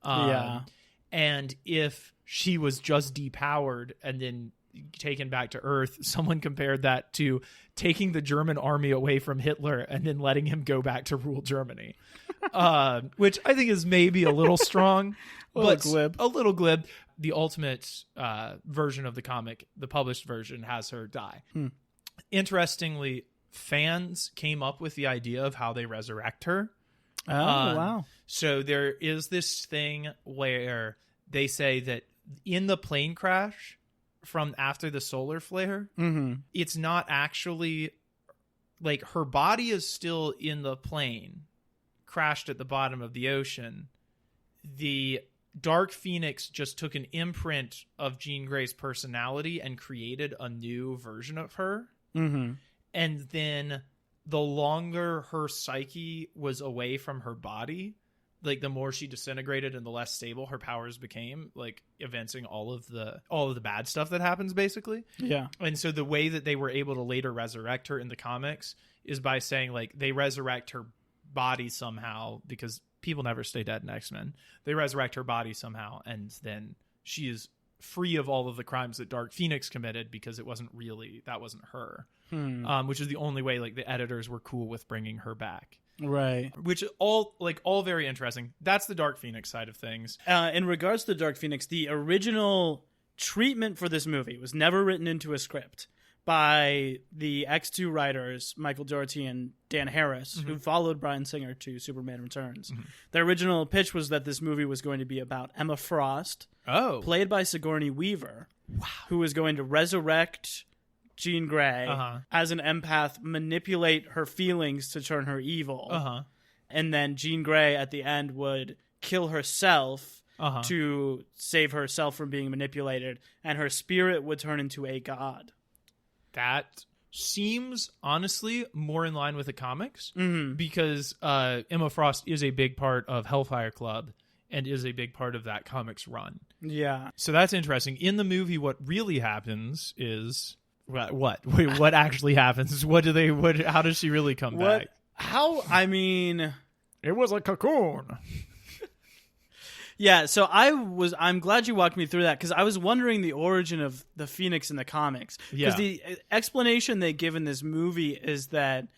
And if she was just depowered and then taken back to Earth, someone compared that to taking the German army away from Hitler and then letting him go back to rule Germany. Which I think is maybe a little strong, but a little glib. The ultimate version of the comic, the published version, has her die. Interestingly, fans came up with the idea of how they resurrect her. Oh, wow. So there is this thing where they say that in the plane crash from after the solar flare, it's not actually like her body is still in the plane, crashed at the bottom of the ocean. The Dark Phoenix just took an imprint of Jean Grey's personality and created a new version of her. And then the longer her psyche was away from her body, like the more she disintegrated and the less stable her powers became, like evincing all of the bad stuff that happens, basically. Yeah. And so the way that they were able to later resurrect her in the comics is by saying like they resurrect her body somehow, because people never stay dead in X-Men. They resurrect her body somehow, and then she is free of all of the crimes that Dark Phoenix committed, because that wasn't her. Which is the only way like the editors were cool with bringing her back. Right. Which all very interesting. That's the Dark Phoenix side of things. In regards to Dark Phoenix, the original treatment for this movie was never written into a script by the X2 writers, Michael Dougherty and Dan Harris, who followed Bryan Singer to Superman Returns. The original pitch was that this movie was going to be about Emma Frost, played by Sigourney Weaver, who was going to resurrect Jean Grey as an empath, manipulate her feelings to turn her evil. And then Jean Grey at the end would kill herself to save herself from being manipulated, and her spirit would turn into a god. That seems honestly more in line with the comics, because Emma Frost is a big part of Hellfire Club and is a big part of that comics run. Yeah. So that's interesting. In the movie, what really happens is what? Wait, what actually happens? How does she really come back? It was a cocoon. Yeah, so I'm glad you walked me through that, because I was wondering the origin of the Phoenix in the comics. Because the explanation they give in this movie is that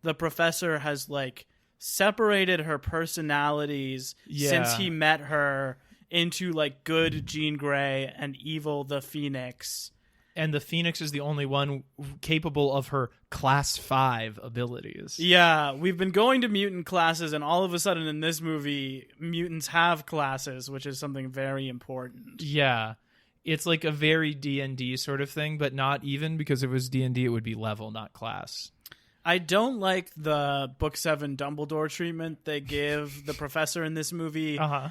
the professor has like separated her personalities since he met her into like good Jean Grey and evil the Phoenix. And the Phoenix is the only one capable of her class 5 abilities. Yeah, we've been going to mutant classes, and all of a sudden in this movie, mutants have classes, which is something very important. Yeah. It's like a very D&D sort of thing, but not even, because if it was D&D, it would be level, not class. I don't like the Book 7 Dumbledore treatment they give the professor in this movie. Uh-huh.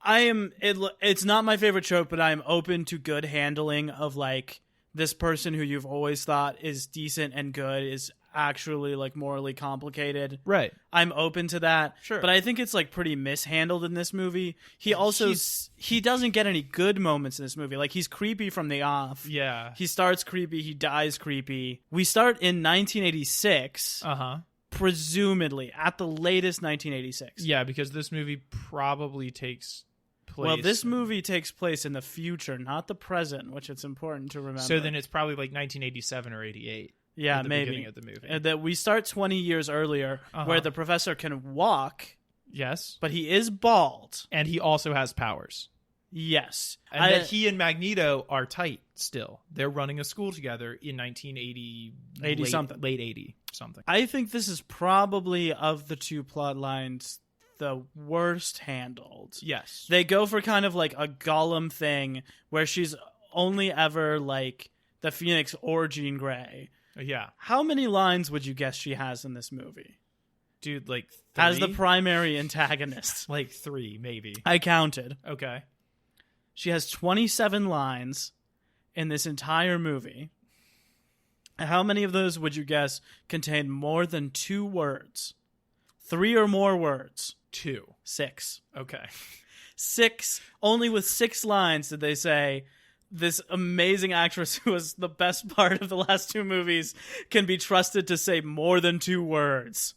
It's not my favorite trope, but I am open to good handling of like this person who you've always thought is decent and good is actually like morally complicated. Right. I'm open to that. Sure. But I think it's like pretty mishandled in this movie. He also he doesn't get any good moments in this movie. Like he's creepy from the off. Yeah. He starts creepy, he dies creepy. We start in 1986. Uh-huh. Presumably at the latest 1986. Yeah, because this movie probably takes place. Well, this movie takes place in the future, not the present, which it's important to remember. So then it's probably like 1987 or 88. Yeah, at the maybe. beginning of the movie. That we start 20 years earlier, where the professor can walk. Yes. But he is bald. And he also has powers. Yes. And that he and Magneto are tight still. They're running a school together in 1980... 80-something. Late 80 something. I think this is probably, of the two plot lines, the worst handled. Yes. They go for kind of like a Gollum thing, where she's only ever like the Phoenix or Jean Grey. Yeah. How many lines would you guess she has in this movie? Dude, like 3? As the primary antagonist. Like 3, maybe. I counted. Okay. She has 27 lines in this entire movie. How many of those would you guess contain more than 2 words? 3 or more words? 2. 6. Okay. 6. Only with 6 lines did they say, this amazing actress who was the best part of the last 2 movies can be trusted to say more than 2 words.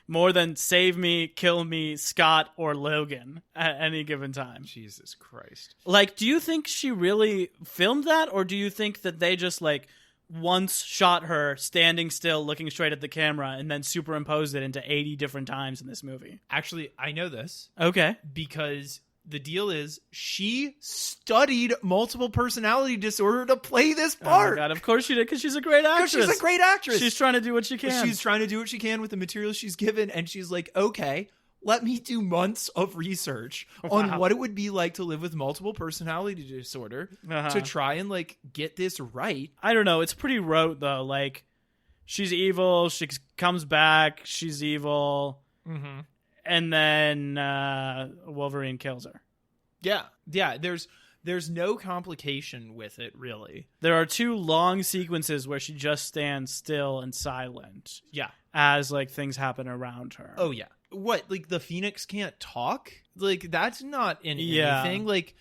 More than save me, kill me, Scott, or Logan at any given time. Jesus Christ. Like, do you think she really filmed that? Or do you think that they just, like, once shot her standing still, looking straight at the camera, and then superimposed it into 80 different times in this movie? Actually, I know this. Okay. Because the deal is she studied multiple personality disorder to play this part. Oh my God, of course she did, because she's a great actress. Because she's a great actress. She's trying to do what she can. She's trying to do what she can with the material she's given, and she's like, okay, let me do months of research on what it would be like to live with multiple personality disorder to try and, like, get this right. I don't know. It's pretty rote, though. Like, she's evil. She comes back. She's evil. Mm-hmm. And then Wolverine kills her. Yeah. There's no complication with it, really. There are 2 long sequences where she just stands still and silent. Yeah. As, like, things happen around her. Oh, yeah. What, like, the Phoenix can't talk? Like, that's not in anything. Like,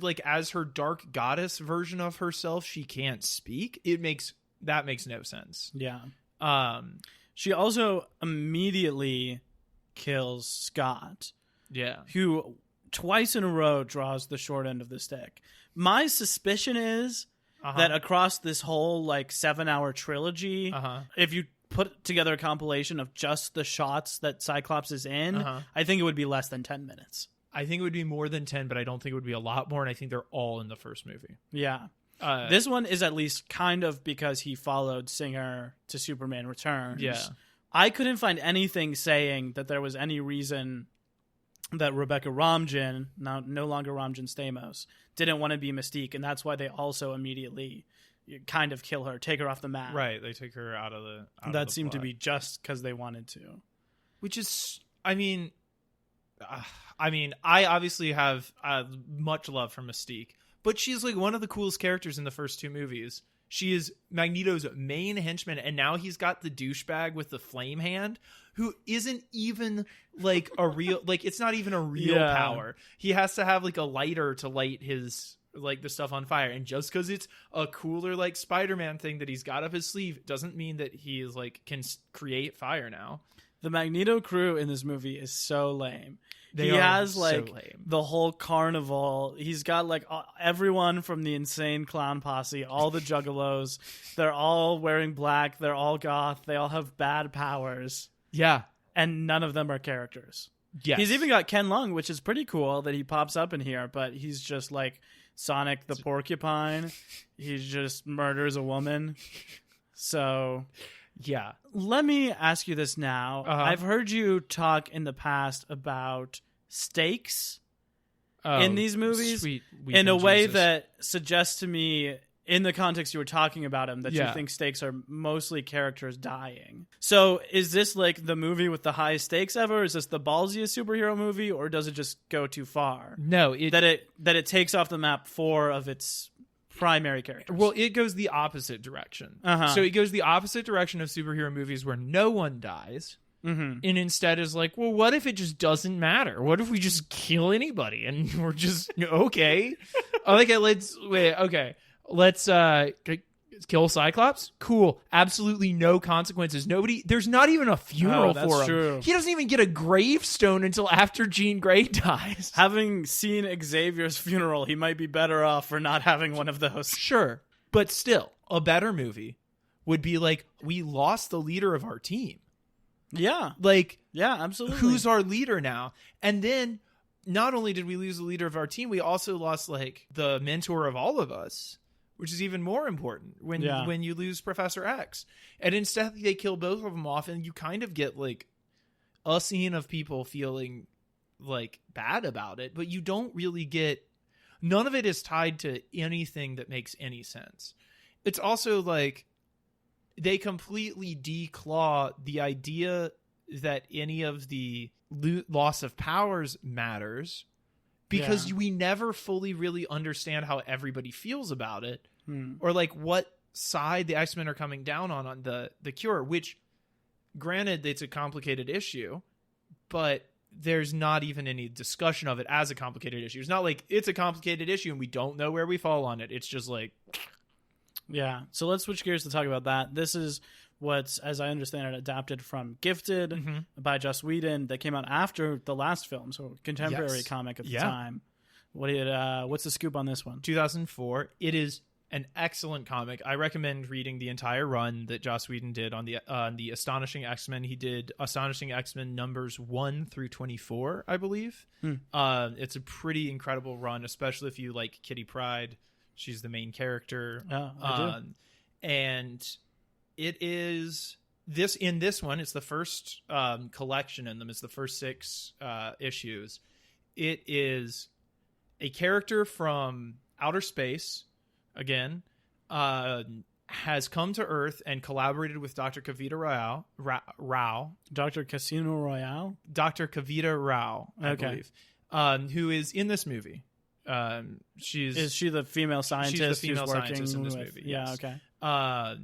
like, as her dark goddess version of herself, she can't speak. That makes no sense. Yeah. She also immediately kills Scott. Yeah. Who twice in a row draws the short end of the stick. My suspicion is that across this whole, like, 7-hour trilogy, if you put together a compilation of just the shots that Cyclops is in, I think it would be less than 10 minutes. I think it would be more than 10, but I don't think it would be a lot more, and I think they're all in the first movie. Yeah. This one is at least kind of because he followed Singer to Superman Returns. Yeah. I couldn't find anything saying that there was any reason that Rebecca Romijn, now no longer Romijn Stamos, didn't want to be Mystique, and that's why they also immediately kind of kill her, take her off the map. Right, they take her out of the that seemed to be just because they wanted to. Which is, I mean, I obviously have much love for Mystique, but she's like one of the coolest characters in the first 2 movies. She is Magneto's main henchman, and now he's got the douchebag with the flame hand, who isn't even like a real, like, it's not even a real power. He has to have like a lighter to light his, like, the stuff on fire. And just because it's a cooler, like, Spider-Man thing that he's got up his sleeve doesn't mean that he is, like, can create fire now. The Magneto crew in this movie is so lame. He has, so like, lame. the whole carnival. He's got, like, everyone from the Insane Clown Posse, all the Juggalos. They're all wearing black. They're all goth. They all have bad powers. Yeah. And none of them are characters. Yes. He's even got Ken Lung, which is pretty cool that he pops up in here, but he's just, like, Sonic the Porcupine. He just murders a woman. So... yeah. Let me ask you this now. I've heard you talk in the past about stakes in these movies sweet in a weeping way Jesus. that suggests to me, in the context you were talking about him, that you Yeah. think stakes are mostly characters dying. So is this like the movie with the highest stakes ever? Is this the ballsiest superhero movie, or does it just go too far? No, That it takes off the map 4 of its primary characters. well, it goes the opposite direction. Uh-huh. So it goes the opposite direction of superhero movies where no one dies. Mm-hmm. And instead is like, well, what if it just doesn't matter? What if we just kill anybody and we're just okay? Okay, let's kill Cyclops. Cool, absolutely no consequences. There's not even a funeral that's for him. true. He doesn't even get a gravestone until after Jean Grey dies. Having seen Xavier's funeral, he might be better off for not having one of those. Sure, but still, a better movie would be like, we lost the leader of our team. Yeah, Like, yeah, absolutely. who's our leader now? And then not only did we lose the leader of our team, we also lost like the mentor of all of us, which is even more important when you lose Professor X. And instead they kill both of them off, and you kind of get like a scene of people feeling like bad about it, but you don't really get, none of it is tied to anything that makes any sense. It's also like they completely declaw the idea that any of the loss of powers matters, because we never fully really understand how everybody feels about it, or like what side the X-Men are coming down on the cure, which granted it's a complicated issue, but there's not even any discussion of it as a complicated issue. It's not like it's a complicated issue and we don't know where we fall on it. It's just like, yeah. So let's switch gears to talk about that. This is what's, as I understand it, adapted from Gifted by Joss Whedon that came out after the last film, so contemporary Yes. comic of the Yeah. time. What's the scoop on this one? 2004. It is an excellent comic. I recommend reading the entire run that Joss Whedon did on the Astonishing X-Men. He did Astonishing X-Men numbers 1 through 24, I believe. It's a pretty incredible run, especially if you like Kitty Pryde. She's the main character. Oh, I do. And it is this one. It's the first collection in them. It's the first 6 issues. It is a character from outer space, again, has come to Earth and collaborated with Dr. Kavita Rao. Dr. Casino Royale? Dr. Kavita Rao, I Okay. believe, who is in this movie. Is she the female scientist? She's the female who's working scientist in this with, movie, Yeah, yes. okay.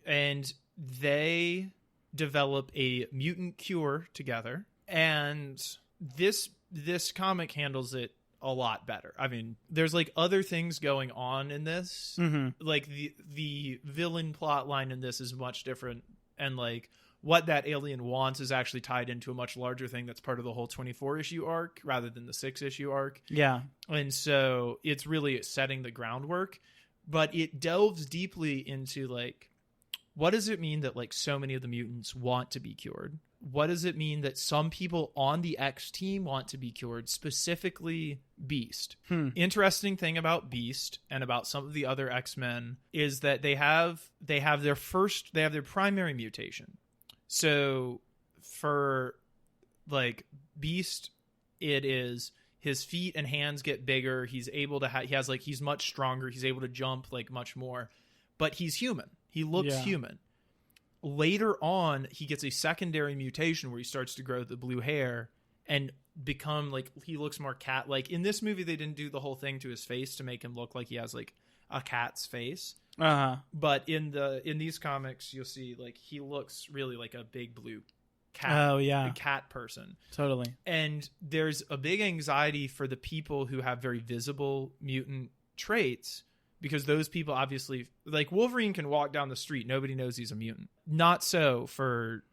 And they develop a mutant cure together, and this comic handles it a lot better. I mean, there's like other things going on in this. Like the villain plot line in this is much different, and like what that alien wants is actually tied into a much larger thing that's part of the whole 24 issue arc rather than the 6 issue arc. Yeah. And so it's really setting the groundwork, but it delves deeply into like, what does it mean that like so many of the mutants want to be cured? What does it mean that some people on the X team want to be cured, specifically Beast? Interesting thing about Beast and about some of the other X-Men is that they have their primary mutation. So for like Beast, it is his feet and hands get bigger. He's able to he's much stronger. He's able to jump like much more, but he's human. He looks human. Later on, he gets a secondary mutation where he starts to grow the blue hair and become like, he looks more cat like. In this movie, they didn't do the whole thing to his face to make him look like he has like a cat's face. But in these comics, you'll see like he looks really like a big blue cat. Oh yeah, a cat person. Totally. And there's a big anxiety for the people who have very visible mutant traits, because those people obviously, like Wolverine can walk down the street, nobody knows he's a mutant. Not so for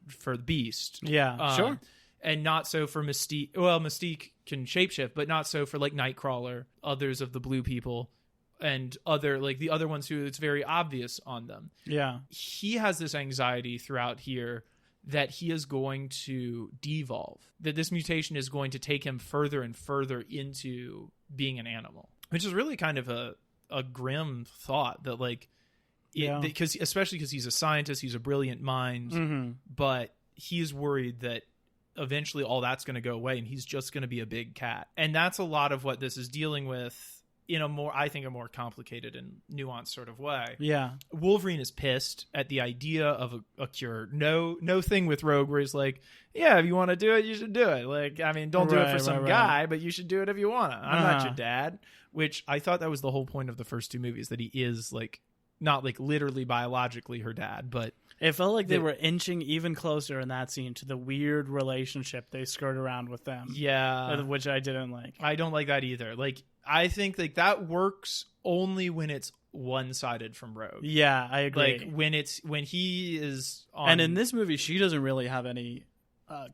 Beast. Yeah, sure. And not so for Mystique. Well, Mystique can shapeshift, but not so for like Nightcrawler, others of the blue people, and the other ones who it's very obvious on them. Yeah. He has this anxiety throughout here that he is going to devolve, that this mutation is going to take him further and further into being an animal, which is really kind of a grim thought, that like, especially because he's a scientist, he's a brilliant mind, but he's worried that eventually all that's going to go away and he's just going to be a big cat. And that's a lot of what this is dealing with in a more, I think, a more complicated and nuanced sort of way. Yeah. Wolverine is pissed at the idea of a cure. No thing with Rogue where he's like, yeah, if you want to do it, you should do it. Like, I mean, don't do it for some guy, but you should do it if you want to. I'm not your dad. Which I thought that was the whole point of the first two movies, that he is like, not like literally biologically her dad, but it felt like they were inching even closer in that scene to the weird relationship they skirt around with them. Yeah. Which I didn't like. I don't like that either. Like, I think like that works only when it's one-sided from Rogue. Yeah, I agree. Like when he is on... And in this movie, she doesn't really have any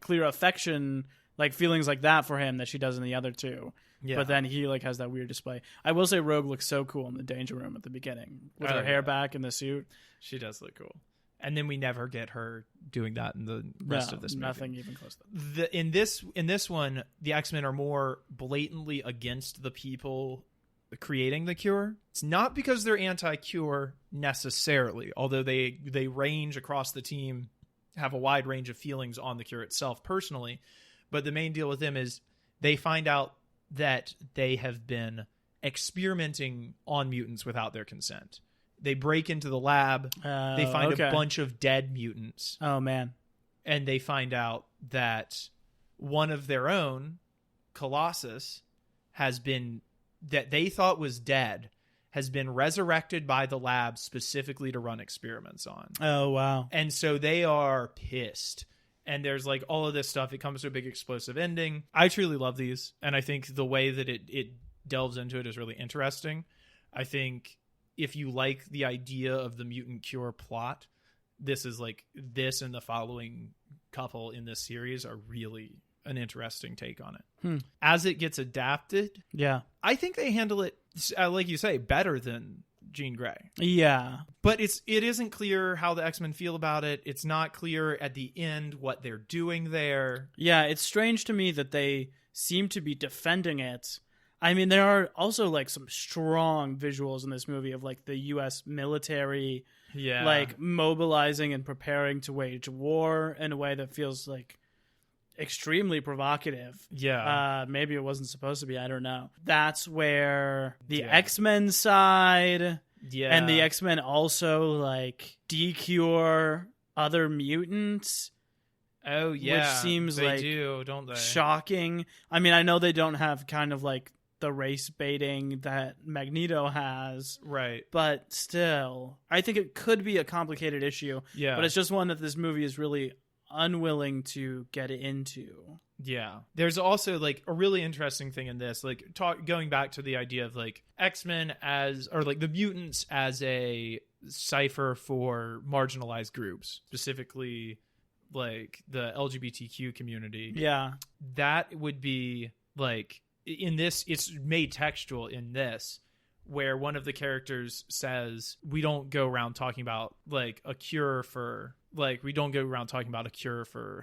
clear affection, like feelings like that for him that she does in the other two. Yeah. But then he like has that weird display. I will say Rogue looks so cool in the Danger Room at the beginning with her hair back in the suit. She does look cool. And then we never get her doing that in the rest of this movie. Nothing even close to that. In this one, the X-Men are more blatantly against the people creating the cure. It's not because they're anti-cure necessarily, although they range across the team, have a wide range of feelings on the cure itself personally. But the main deal with them is they find out that they have been experimenting on mutants without their consent. They break into the lab. They find a bunch of dead mutants. Oh, man. And they find out that one of their own, Colossus, that they thought was dead, has been resurrected by the lab specifically to run experiments on. Oh, wow. And so they are pissed. And there's like all of this stuff. It comes to a big explosive ending. I truly love these. And I think the way that it delves into it is really interesting. I think if you like the idea of the mutant cure plot, this and the following couple in this series are really an interesting take on it. As it gets adapted, yeah, I think they handle it, like you say, better than Jean Grey. Yeah. But it isn't clear how the X-Men feel about it. It's not clear at the end what they're doing there. Yeah, it's strange to me that they seem to be defending it. I mean, there are also like some strong visuals in this movie of like the U.S. military, like mobilizing and preparing to wage war in a way that feels like extremely provocative. Yeah. Maybe it wasn't supposed to be. I don't know. That's where the X-Men side, and the X-Men also like decure other mutants. Oh yeah, which seems they like do, don't they? Shocking. I mean, I know they don't have kind of like the race baiting that Magneto has, right? But still, I think it could be a complicated issue. Yeah, but it's just one that this movie is really unwilling to get into. Yeah, there's also like a really interesting thing in this, like going back to the idea of like X-Men or like the mutants as a cipher for marginalized groups, specifically like the LGBTQ community. Yeah, that would be like in this, it's made textual in this, where one of the characters says, we don't go around talking about like a cure for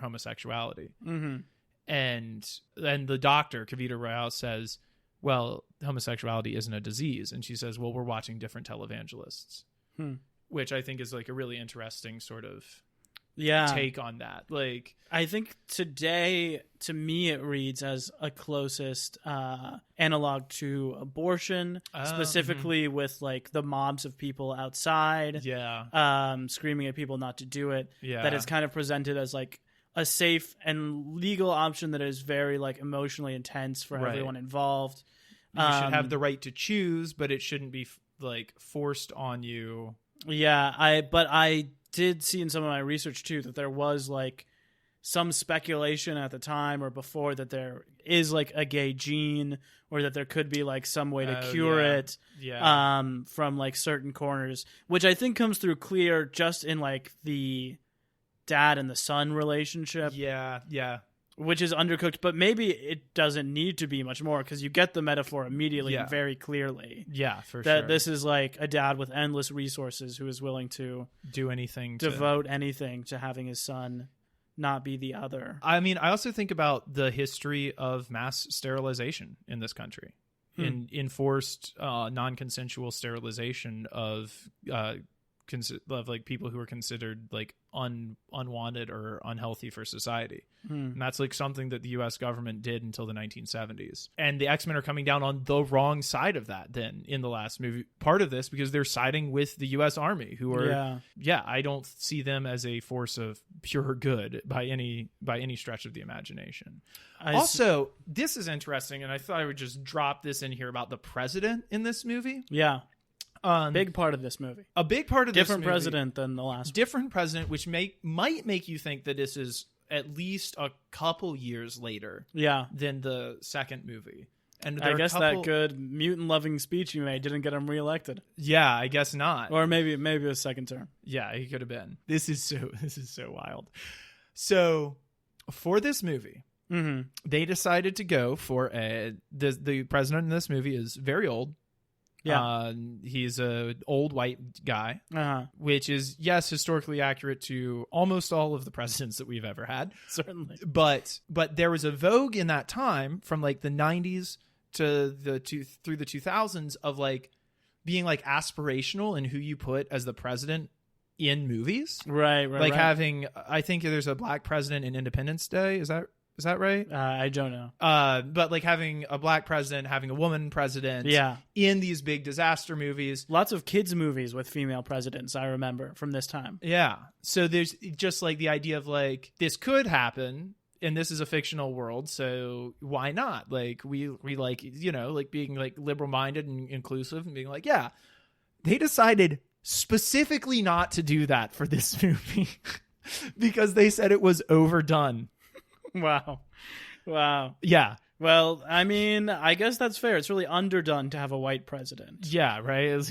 homosexuality. Mm-hmm. And then the doctor, Kavita Royale, says, well, homosexuality isn't a disease. And she says, well, we're watching different televangelists, which I think is like a really interesting sort of take on that. Like, I think today, to me, it reads as a closest analog to abortion, specifically with like the mobs of people outside, screaming at people not to do it. That is kind of presented as like a safe and legal option that is very like emotionally intense for everyone involved. You should have the right to choose, but it shouldn't be like forced on you. Yeah, I did see in some of my research too that there was like some speculation at the time or before that there is like a gay gene, or that there could be like some way to cure it from like certain corners, which I think comes through clear just in like the dad and the son relationship. Which is undercooked, but maybe it doesn't need to be much more, because you get the metaphor immediately and very clearly. Yeah, for that sure. This is like a dad with endless resources who is willing to do anything, devote anything to having his son not be the other. I mean, I also think about the history of mass sterilization in this country, in enforced non-consensual sterilization of of like people who are considered like unwanted or unhealthy for society. And that's like something that the US government did until the 1970s. And the X-Men are coming down on the wrong side of that then in the last movie part of this, because they're siding with the US Army, who are I don't see them as a force of pure good by any stretch of the imagination. Also, this is interesting, and I thought I would just drop this in here about the president in this movie. Yeah. Big part of this movie. A big part of different this movie. President than the last. Different president, which might make you think that this is at least a couple years later. Than the second movie. And I guess that good mutant-loving speech you made didn't get him reelected. Yeah, I guess not. Or maybe a second term. Yeah, he could have been. This is so wild. So for this movie, they decided to go for the president in this movie is very old. Yeah, he's a old white guy, which is, yes, historically accurate to almost all of the presidents that we've ever had. Certainly. But there was a vogue in that time from like the 90s to through the 2000s of like being like aspirational in who you put as the president in movies. Right. Like having, I think there's a black president in Independence Day. Is that right? I don't know. But like having a black president, having a woman president in these big disaster movies. Lots of kids movies with female presidents, I remember, from this time. Yeah. So there's just like the idea of like, this could happen, and this is a fictional world, so why not? Like we like, you know, like being like liberal-minded and inclusive and being like, yeah. They decided specifically not to do that for this movie because they said it was overdone. Wow. Yeah. Well, I mean, I guess that's fair. It's really underdone to have a white president. Yeah, right?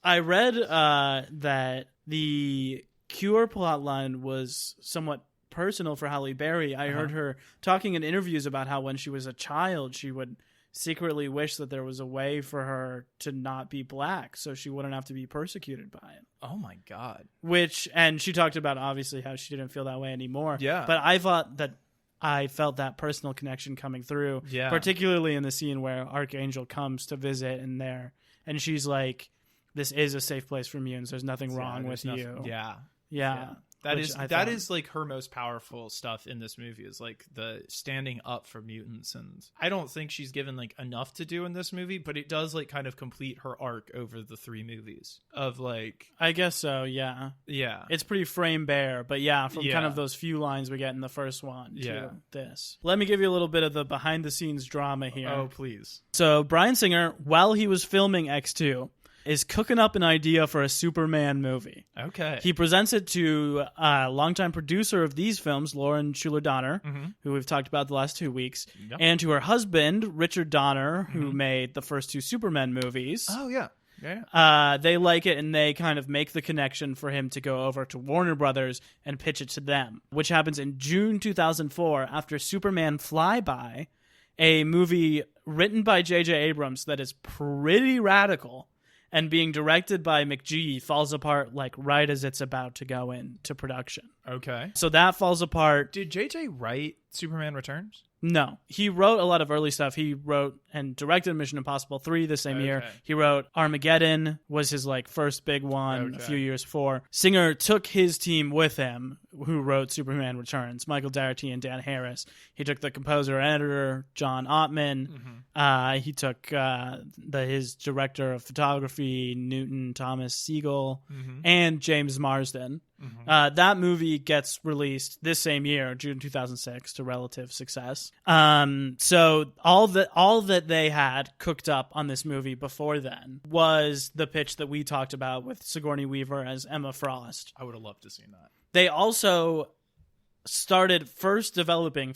I read that the Cure plotline was somewhat personal for Halle Berry. I heard her talking in interviews about how when she was a child, she would secretly wish that there was a way for her to not be black so she wouldn't have to be persecuted by it. Oh my God. And she talked about obviously how she didn't feel that way anymore. Yeah. But I felt that personal connection coming through, particularly in the scene where Archangel comes to visit and she's like, this is a safe place for mutants. There's nothing wrong with you. Yeah. That is like her most powerful stuff in this movie, is like the standing up for mutants. And I don't think she's given like enough to do in this movie, but it does like kind of complete her arc over the 3 movies of like, I guess so. Yeah. It's pretty frame bare, but from kind of those few lines we get in the first one to this. Let me give you a little bit of the behind the scenes drama here. Oh, please. So Bryan Singer, while he was filming X2, is cooking up an idea for a Superman movie. Okay. He presents it to a longtime producer of these films, Lauren Schuler Donner, who we've talked about the last 2 weeks, and to her husband, Richard Donner, who made the first 2 Superman movies. Oh, yeah. They like it, and they kind of make the connection for him to go over to Warner Brothers and pitch it to them, which happens in June 2004 after Superman Flyby, a movie written by J.J. Abrams that is pretty radical, and being directed by McGee falls apart like right as it's about to go into production. Okay. So that falls apart. Did JJ write Superman Returns? No. He wrote a lot of early stuff. He wrote and directed Mission Impossible 3 the same year. He wrote Armageddon, was his like first big one a few years before. Singer took his team with him who wrote Superman Returns, Michael Dougherty and Dan Harris. He took the composer and editor, John Ottman. He took his director of photography, Newton Thomas Siegel, and James Marsden. That movie gets released this same year, June 2006, to relative success. So all that they had cooked up on this movie before then was the pitch that we talked about with Sigourney Weaver as Emma Frost. I would have loved to see that. They also Fox started first developing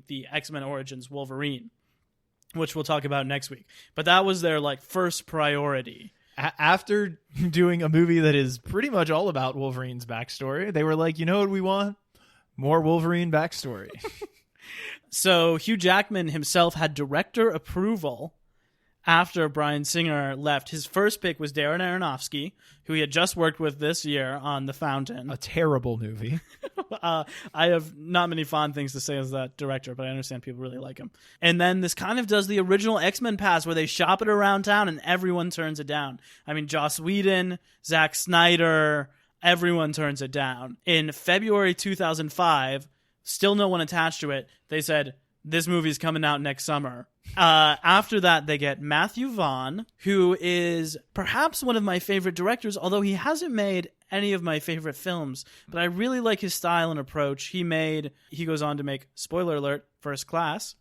the X-Men Origins Wolverine, which we'll talk about next week. But that was their like first priority. After doing a movie that is pretty much all about Wolverine's backstory, they were like, you know what we want? More Wolverine backstory. So Hugh Jackman himself had director approval after Bryan Singer left. His first pick was Darren Aronofsky, who he had just worked with this year on The Fountain. A terrible movie. I have not many fond things to say as that director, but I understand people really like him. And then this kind of does the original X-Men pass where they shop it around town and everyone turns it down. I mean, Joss Whedon, Zack Snyder, everyone turns it down. In February 2005, still no one attached to it. They said, this movie's coming out next summer. After that, they get Matthew Vaughn, who is perhaps one of my favorite directors, although he hasn't made any of my favorite films. But I really like his style and approach. He goes on to make, spoiler alert, First Class.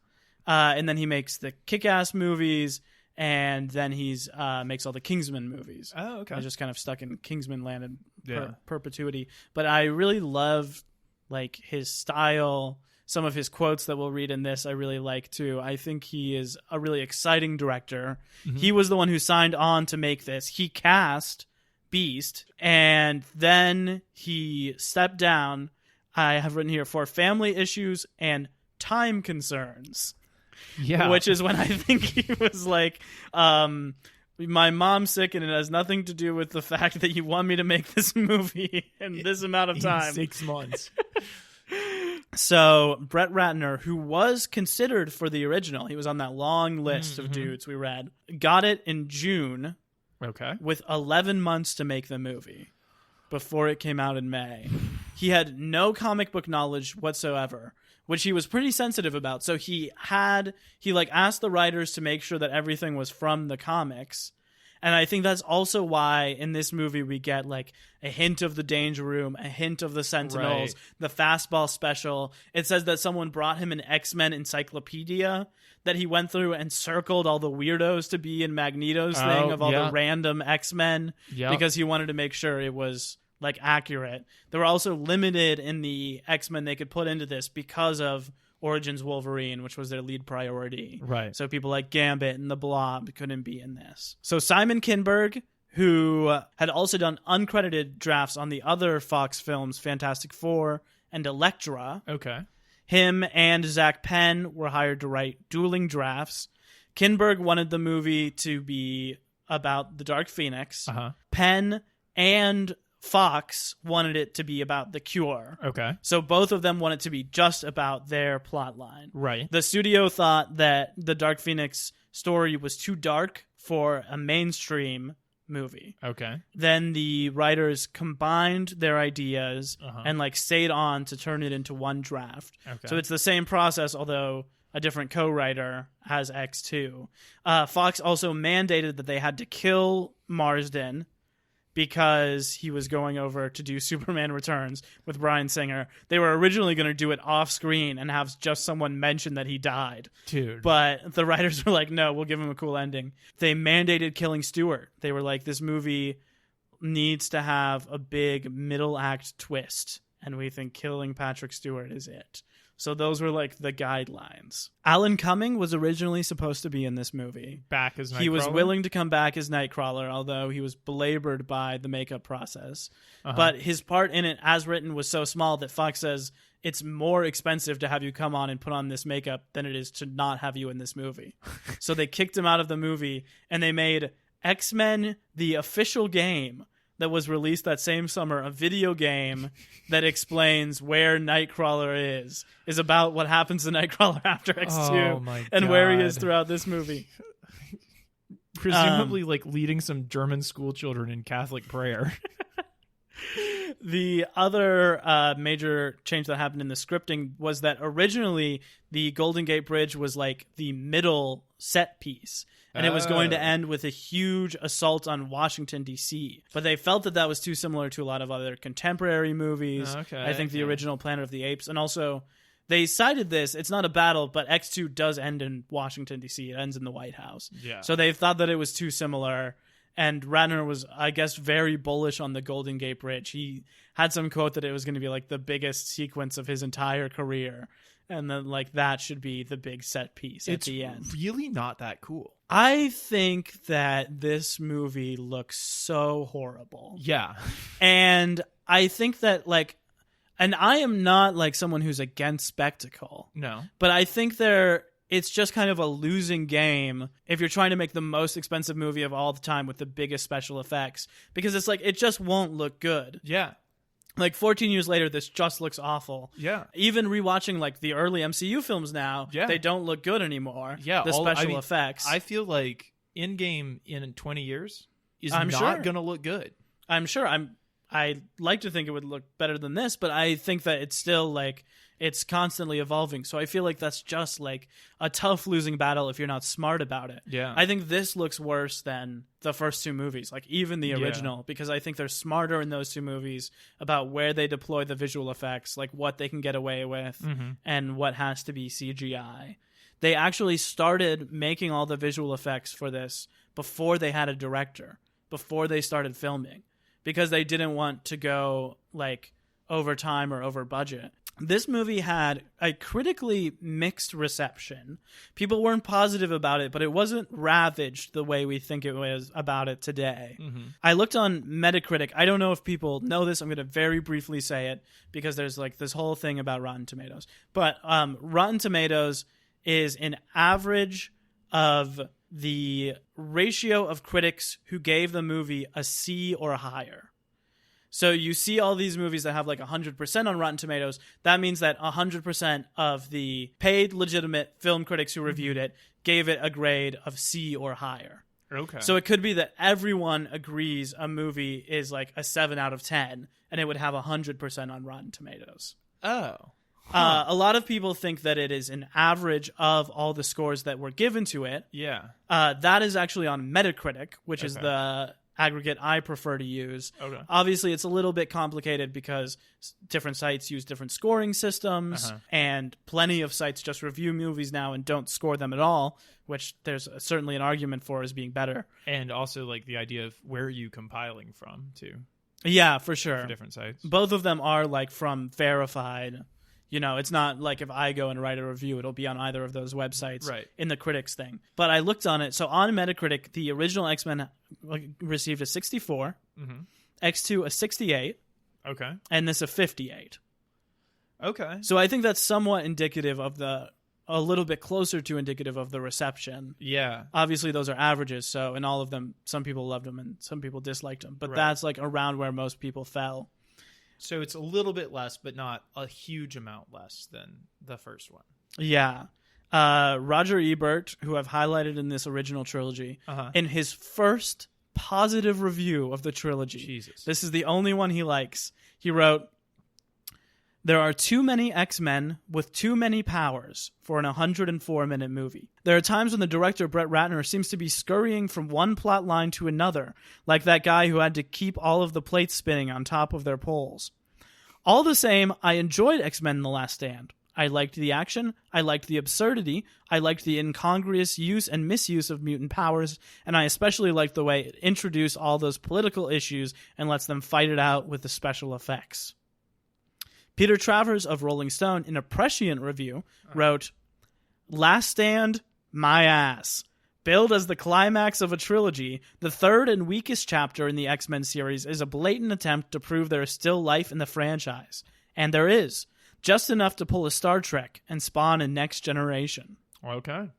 And then he makes the Kick-Ass movies, and then he's makes all the Kingsman movies. Oh, okay. I just kind of stuck in Kingsman land in perpetuity. But I really love like his style. Some of his quotes that we'll read in this I really like too. I think he is a really exciting director. Mm-hmm. He was the one who signed on to make this. He cast Beast, and then he stepped down. I have written here for family issues and time concerns. Yeah. Which is when I think he was like, my mom's sick and it has nothing to do with the fact that you want me to make this movie in this amount of time. In 6 months. So Brett Ratner, who was considered for the original, he was on that long list of dudes we read, got it in June. Okay. With 11 months to make the movie before it came out in May. He had no comic book knowledge whatsoever, which he was pretty sensitive about. So he asked the writers to make sure that everything was from the comics. And I think that's also why in this movie we get like a hint of the Danger Room, a hint of the Sentinels, the Fastball special. It says that someone brought him an X-Men encyclopedia that he went through and circled all the weirdos to be in Magneto's thing of all the random X-Men because he wanted to make sure it was like accurate. They were also limited in the X-Men they could put into this because of Origins Wolverine, which was their lead priority. Right. So people like Gambit and the Blob couldn't be in this. So Simon Kinberg, who had also done uncredited drafts on the other Fox films, Fantastic Four and Elektra. Okay. Him and Zach Penn were hired to write dueling drafts. Kinberg wanted the movie to be about the Dark Phoenix. Uh-huh. Penn and Fox wanted it to be about the Cure. Okay. So both of them wanted it to be just about their plot line. Right. The studio thought that the Dark Phoenix story was too dark for a mainstream movie. Okay. Then the writers combined their ideas and like stayed on to turn it into one draft. Okay. So it's the same process, although a different co-writer has X2. Fox also mandated that they had to kill Marsden because he was going over to do Superman Returns with Bryan Singer. They were originally going to do it off screen and have just someone mention that he died. Dude. But the writers were like, no, we'll give him a cool ending. They mandated killing Stewart. They were like, this movie needs to have a big middle act twist, and we think killing Patrick Stewart is it. So those were like the guidelines. Alan Cumming was originally supposed to be in this movie. Back as Nightcrawler? He was willing to come back as Nightcrawler, although he was belabored by the makeup process. But his part in it, as written, was so small that Fox says it's more expensive to have you come on and put on this makeup than it is to not have you in this movie. So they kicked him out of the movie, and they made X-Men the official game that was released that same summer, a video game that explains where Nightcrawler is about what happens to Nightcrawler after X2 and where he is throughout this movie. Presumably like leading some German school children in Catholic prayer. The other major change that happened in the scripting was that originally the Golden Gate Bridge was like the middle set piece. And it was going to end with a huge assault on Washington, D.C. But they felt that that was too similar to a lot of other contemporary movies. I think the original Planet of the Apes. And also, they cited this. It's not a battle, but X2 does end in Washington, D.C. It ends in the White House. Yeah. So they thought that it was too similar. And Ratner was, I guess, very bullish on the Golden Gate Bridge. He had some quote that it was going to be like the biggest sequence of his entire career. And then like that should be the big set piece at the end. It's really not that cool. I think that this movie looks so horrible. Yeah. And I think that and I am not like someone who's against spectacle. No. But I think there it's just kind of a losing game if you're trying to make the most expensive movie of all the time with the biggest special effects, because it's like it just won't look good. Yeah. Like 14 years later, this just looks awful. Yeah. Even rewatching like the early MCU films now, they don't look good anymore. Yeah. The special effects. I feel like Endgame in 20 years is not going to look good. I'm sure. I like to think it would look better than this, but I think that it's still like it's constantly evolving. So I feel like that's just like a tough losing battle if you're not smart about it. Yeah. I think this looks worse than the first two movies, like even the original, because I think they're smarter in those two movies about where they deploy the visual effects, like what they can get away with and what has to be CGI. They actually started making all the visual effects for this before they had a director, before they started filming, because they didn't want to go like over time or over budget. This movie had a critically mixed reception. People weren't positive about it, but it wasn't ravaged the way we think it was about it today. I looked on Metacritic. I don't know if people know this. I'm going to very briefly say it because there's like this whole thing about Rotten Tomatoes. But Rotten Tomatoes is an average of the ratio of critics who gave the movie a C or higher. So you see all these movies that have like 100% on Rotten Tomatoes. That means that 100% of the paid legitimate film critics who reviewed it gave it a grade of C or higher. Okay. So it could be that everyone agrees a movie is like a 7 out of 10 and it would have 100% on Rotten Tomatoes. Oh. A lot of people think that it is an average of all the scores that were given to it. Yeah. That is actually on Metacritic, which is the aggregate I prefer to use. Okay. Obviously, it's a little bit complicated because different sites use different scoring systems, and plenty of sites just review movies now and don't score them at all, which there's certainly an argument for as being better. And also, like, the idea of where are you compiling from, too. Yeah, for sure. For different sites. Both of them are, like, from verified. You know, it's not like if I go and write a review, it'll be on either of those websites in the critics thing. But I looked on it. So on Metacritic, the original X-Men received a 64, X2 a 68, and this a 58. Okay. So I think that's somewhat indicative of a little bit closer to indicative of the reception. Yeah. Obviously, those are averages. So in all of them, some people loved them and some people disliked them. But that's like around where most people fell. So it's a little bit less, but not a huge amount less than the first one. Yeah. Roger Ebert, who I've highlighted in this original trilogy, in his first positive review of the trilogy, this is the only one he likes, he wrote, "There are too many X-Men with too many powers for an 104-minute movie. There are times when the director, Brett Ratner, seems to be scurrying from one plot line to another, like that guy who had to keep all of the plates spinning on top of their poles. All the same, I enjoyed X-Men: The Last Stand. I liked the action, I liked the absurdity, I liked the incongruous use and misuse of mutant powers, and I especially liked the way it introduced all those political issues and lets them fight it out with the special effects." Peter Travers of Rolling Stone, in a prescient review, wrote, "Last Stand, my ass. Billed as the climax of a trilogy, the third and weakest chapter in the X-Men series is a blatant attempt to prove there is still life in the franchise. And there is. Just enough to pull a Star Trek and spawn a Next Generation." Okay.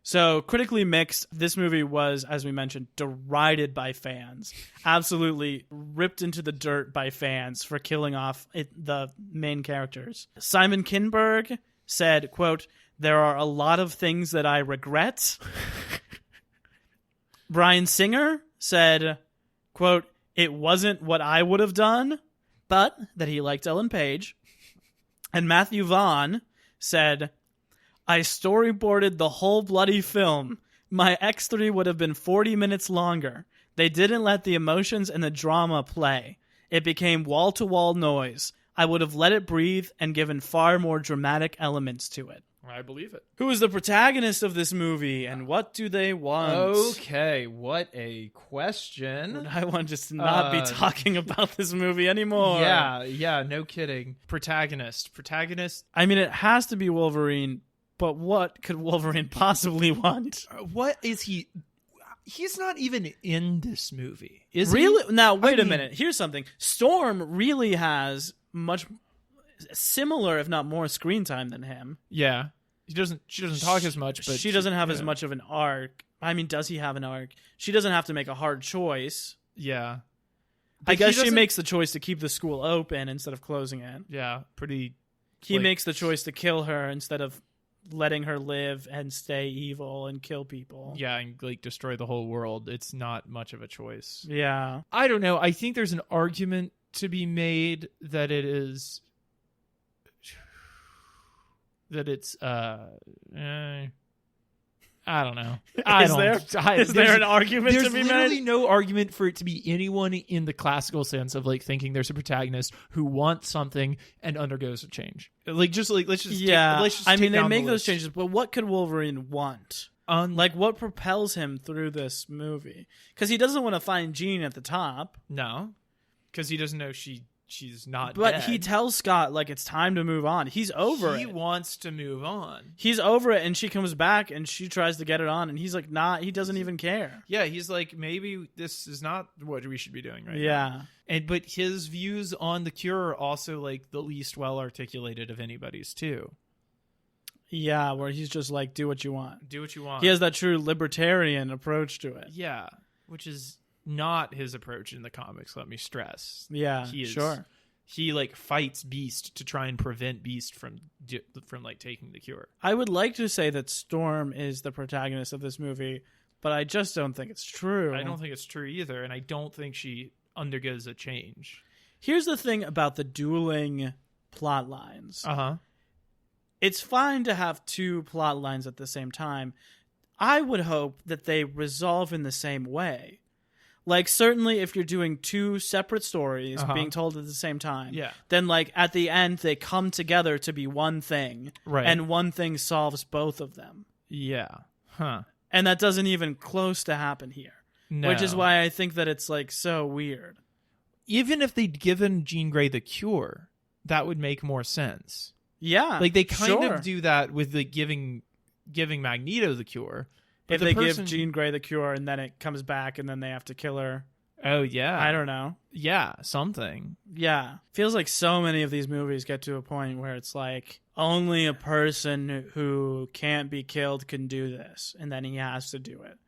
So, critically mixed, this movie was, as we mentioned, derided by fans. Absolutely ripped into the dirt by fans for killing off the main characters. Simon Kinberg said, quote, "There are a lot of things that I regret." Bryan Singer said, quote, "It wasn't what I would have done," but that he liked Ellen Page. And Matthew Vaughn said, "I storyboarded the whole bloody film. My X3 would have been 40 minutes longer. They didn't let the emotions and the drama play. It became wall-to-wall noise. I would have let it breathe and given far more dramatic elements to it." I believe it. Who is the protagonist of this movie, and what do they want? Okay, what a question. I want just to not be talking about this movie anymore. Yeah, no kidding. Protagonist. I mean, it has to be Wolverine, but what could Wolverine possibly want? What is he? He's not even in this movie, is he? Really? Now, wait a minute. Here's something. Storm really has much similar, if not more, screen time than him. Yeah. She doesn't talk as much, but she doesn't have as much of an arc. I mean, does he have an arc? She doesn't have to make a hard choice. Yeah. But I guess she makes the choice to keep the school open instead of closing it. Yeah, pretty. He makes the choice to kill her instead of letting her live and stay evil and kill people. Yeah, and like destroy the whole world. It's not much of a choice. Yeah. I don't know. I think there's an argument to be made that it's I don't know. Is there an argument to be made? There's literally no argument for it to be anyone in the classical sense of like thinking there's a protagonist who wants something and undergoes a change. Let's just I mean, they make those list. changes, but what could Wolverine want? Like, what propels him through this movie? Because he doesn't want to find Jean at the top. No, because he doesn't know she's not But dead. he tells Scott, like, it's time to move on. He's over it. He wants to move on. He's over it, and she comes back, and she tries to get it on, and he's like, nah, he doesn't even care. Yeah, he's like, maybe this is not what we should be doing right now. Yeah. But his views on the cure are also, like, the least well-articulated of anybody's, too. Yeah, where he's just like, do what you want. Do what you want. He has that true libertarian approach to it. Yeah, which is not his approach in the comics, let me stress. Yeah, sure. He like fights Beast to try and prevent Beast from like taking the cure. I would like to say that Storm is the protagonist of this movie, but I just don't think it's true. I don't think it's true either, and I don't think she undergoes a change. Here's the thing about the dueling plot lines. Uh-huh. It's fine to have two plot lines at the same time. I would hope that they resolve in the same way. Like, certainly if you're doing two separate stories being told at the same time, then, like, at the end, they come together to be one thing, right? And one thing solves both of them. Yeah. Huh. And that doesn't even close to happen here. No. Which is why I think that it's, like, so weird. Even if they'd given Jean Grey the cure, that would make more sense. Yeah. Like, they kind of do that with the giving Magneto the cure. If they give Jean Grey the cure and then it comes back and then they have to kill her. Oh, yeah. I don't know. Yeah, something. Yeah. Feels like so many of these movies get to a point where it's like, only a person who can't be killed can do this. And then he has to do it.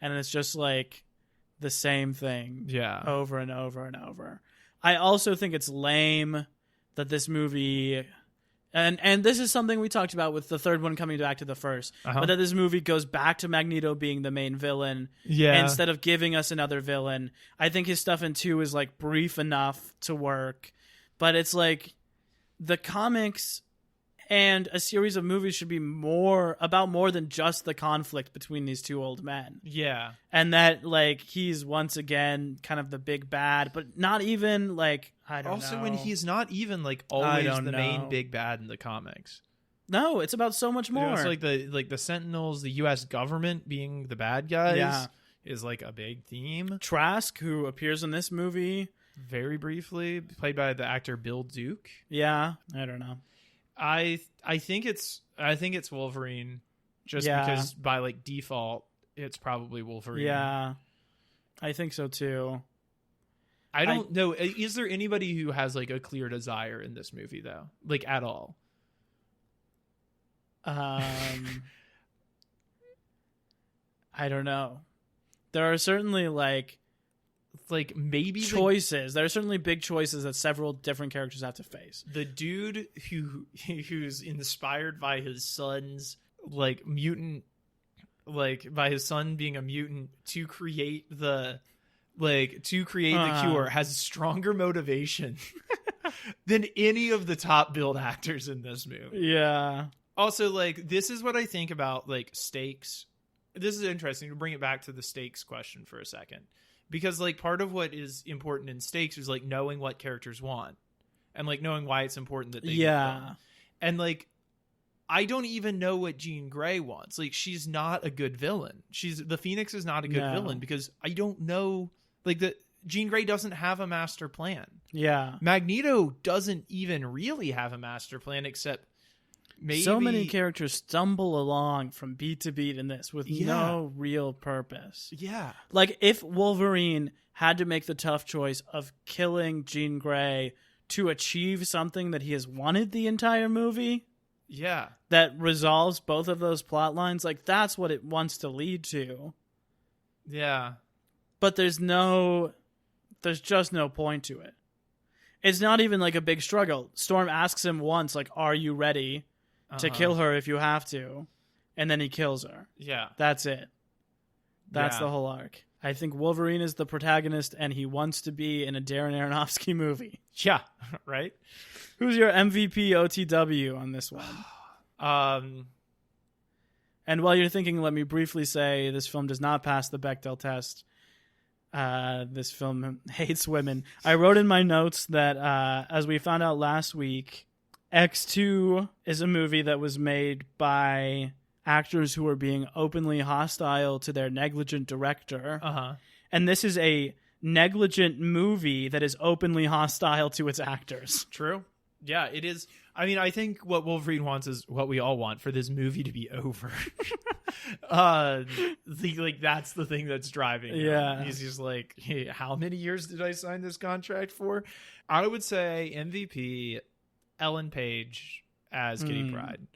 And it's just like the same thing. Yeah. Over and over and over. I also think it's lame that this movie... And this is something we talked about with the third one coming back to the first. But that this movie goes back to Magneto being the main villain instead of giving us another villain. I think his stuff in 2 is like brief enough to work. But it's like the comics and a series of movies should be more than just the conflict between these two old men. Yeah. And that, like, he's once again kind of the big bad, but not even, like, I don't know. Also, when he's not even, like, always the main big bad in the comics. No, it's about so much more. It's like the Sentinels, the U.S. government being the bad guys is, like, a big theme. Trask, who appears in this movie. Very briefly, played by the actor Bill Duke. Yeah, I don't know. I think it's Wolverine, just because by like default it's probably Wolverine. Yeah, I think so too. I don't know. Is there anybody who has like a clear desire in this movie though, like at all? I don't know. There are certainly like maybe choices. There are certainly big choices that several different characters have to face. The dude who's inspired by his son's like mutant, like by his son being a mutant to create the cure has stronger motivation than any of the top billed actors in this movie. Yeah. Also, like, this is what I think about like stakes. This is interesting to bring it back to the stakes question for a second. Because, like, part of what is important in stakes is, like, knowing what characters want. And, like, knowing why it's important that they get them. And, like, I don't even know what Jean Grey wants. Like, she's not a good villain. The Phoenix is not a good villain because I don't know... Like, Jean Grey doesn't have a master plan. Yeah. Magneto doesn't even really have a master plan except... Maybe... So many characters stumble along from beat to beat in this with no real purpose. Yeah. Like, if Wolverine had to make the tough choice of killing Jean Grey to achieve something that he has wanted the entire movie, Yeah. that resolves both of those plot lines. Like, that's what it wants to lead to. Yeah. But there's just no point to it. It's not even like a big struggle. Storm asks him once, like, are you ready to kill her if you have to? And then he kills her. Yeah. That's it. That's the whole arc. I think Wolverine is the protagonist, and he wants to be in a Darren Aronofsky movie. Yeah. Right? Who's your MVP OTW on this one? And while you're thinking, let me briefly say this film does not pass the Bechdel test. This film hates women. I wrote in my notes that, as we found out last week, X2 is a movie that was made by actors who are being openly hostile to their negligent director. And this is a negligent movie that is openly hostile to its actors. True. Yeah, it is. I mean, I think what Wolverine wants is what we all want, for this movie to be over. That's the thing that's driving him. Yeah. He's just like, hey, how many years did I sign this contract for? I would say MVP, Ellen Page as Kitty Pryde.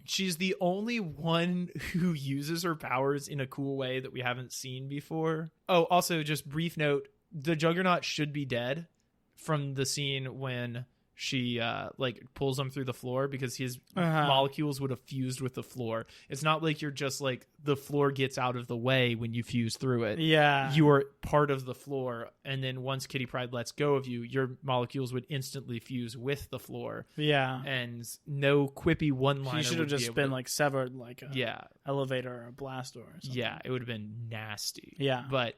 She's the only one who uses her powers in a cool way that we haven't seen before. Oh, also, just brief note, the Juggernaut should be dead from the scene when she pulls him through the floor, because his molecules would have fused with the floor. It's not like you're just like the floor gets out of the way when you fuse through it. Yeah. You are part of the floor, and then once Kitty Pryde lets go of you, your molecules would instantly fuse with the floor. Yeah. And no quippy one-liner. He should have just been like severed like a elevator or a blast door or something. Yeah, it would have been nasty. Yeah. But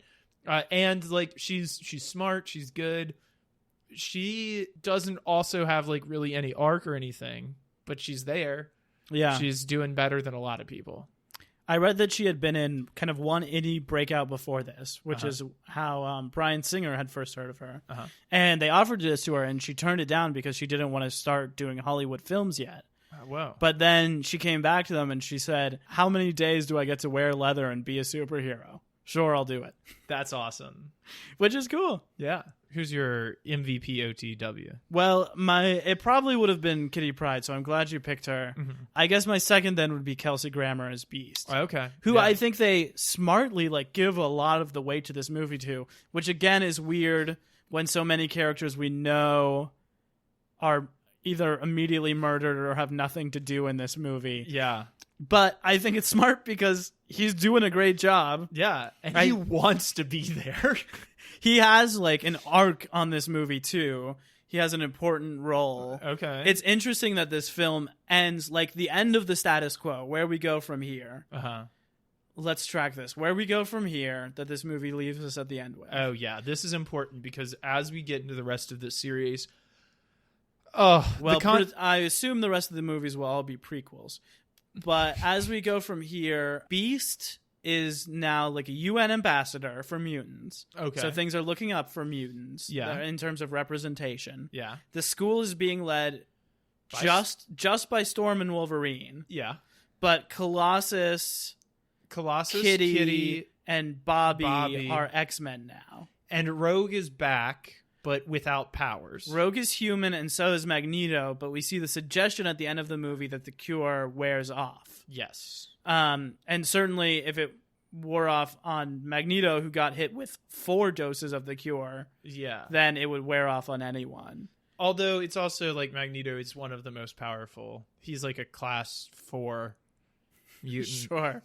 and like she's smart, she's good. She doesn't also have like really any arc or anything, but she's there. Yeah. She's doing better than a lot of people. I read that she had been in kind of one indie breakout before this, which is how Bryan Singer had first heard of her. And they offered this to her, and she turned it down because she didn't want to start doing Hollywood films yet. Wow. But then she came back to them and she said, how many days do I get to wear leather and be a superhero? Sure, I'll do it. That's awesome. Which is cool. Yeah. Who's your MVP OTW? Well, it probably would have been Kitty Pryde, so I'm glad you picked her. I guess my second then would be Kelsey Grammer as Beast. Okay. Who I think they smartly give a lot of the weight to this movie to, which again is weird when so many characters we know are either immediately murdered or have nothing to do in this movie. Yeah. But I think it's smart because he's doing a great job. Yeah. And he wants to be there. He has like an arc on this movie too. He has an important role. Okay. It's interesting that this film ends like the end of the status quo, where we go from here. Let's track this. Where we go from here, that this movie leaves us at the end with. Oh, yeah. This is important because as we get into the rest of this series... I assume the rest of the movies will all be prequels. But as we go from here, Beast is now like a UN ambassador for mutants. Okay. So things are looking up for mutants in terms of representation. Yeah. The school is being led just by Storm and Wolverine. Yeah. But Colossus, Kitty, and Bobby are X-Men now. And Rogue is back, but without powers. Rogue is human, and so is Magneto, but we see the suggestion at the end of the movie that the cure wears off. Yes. And certainly if it wore off on Magneto, who got hit with 4 doses of the cure, then it would wear off on anyone. Although it's also like Magneto is one of the most powerful. He's like a class 4 mutant.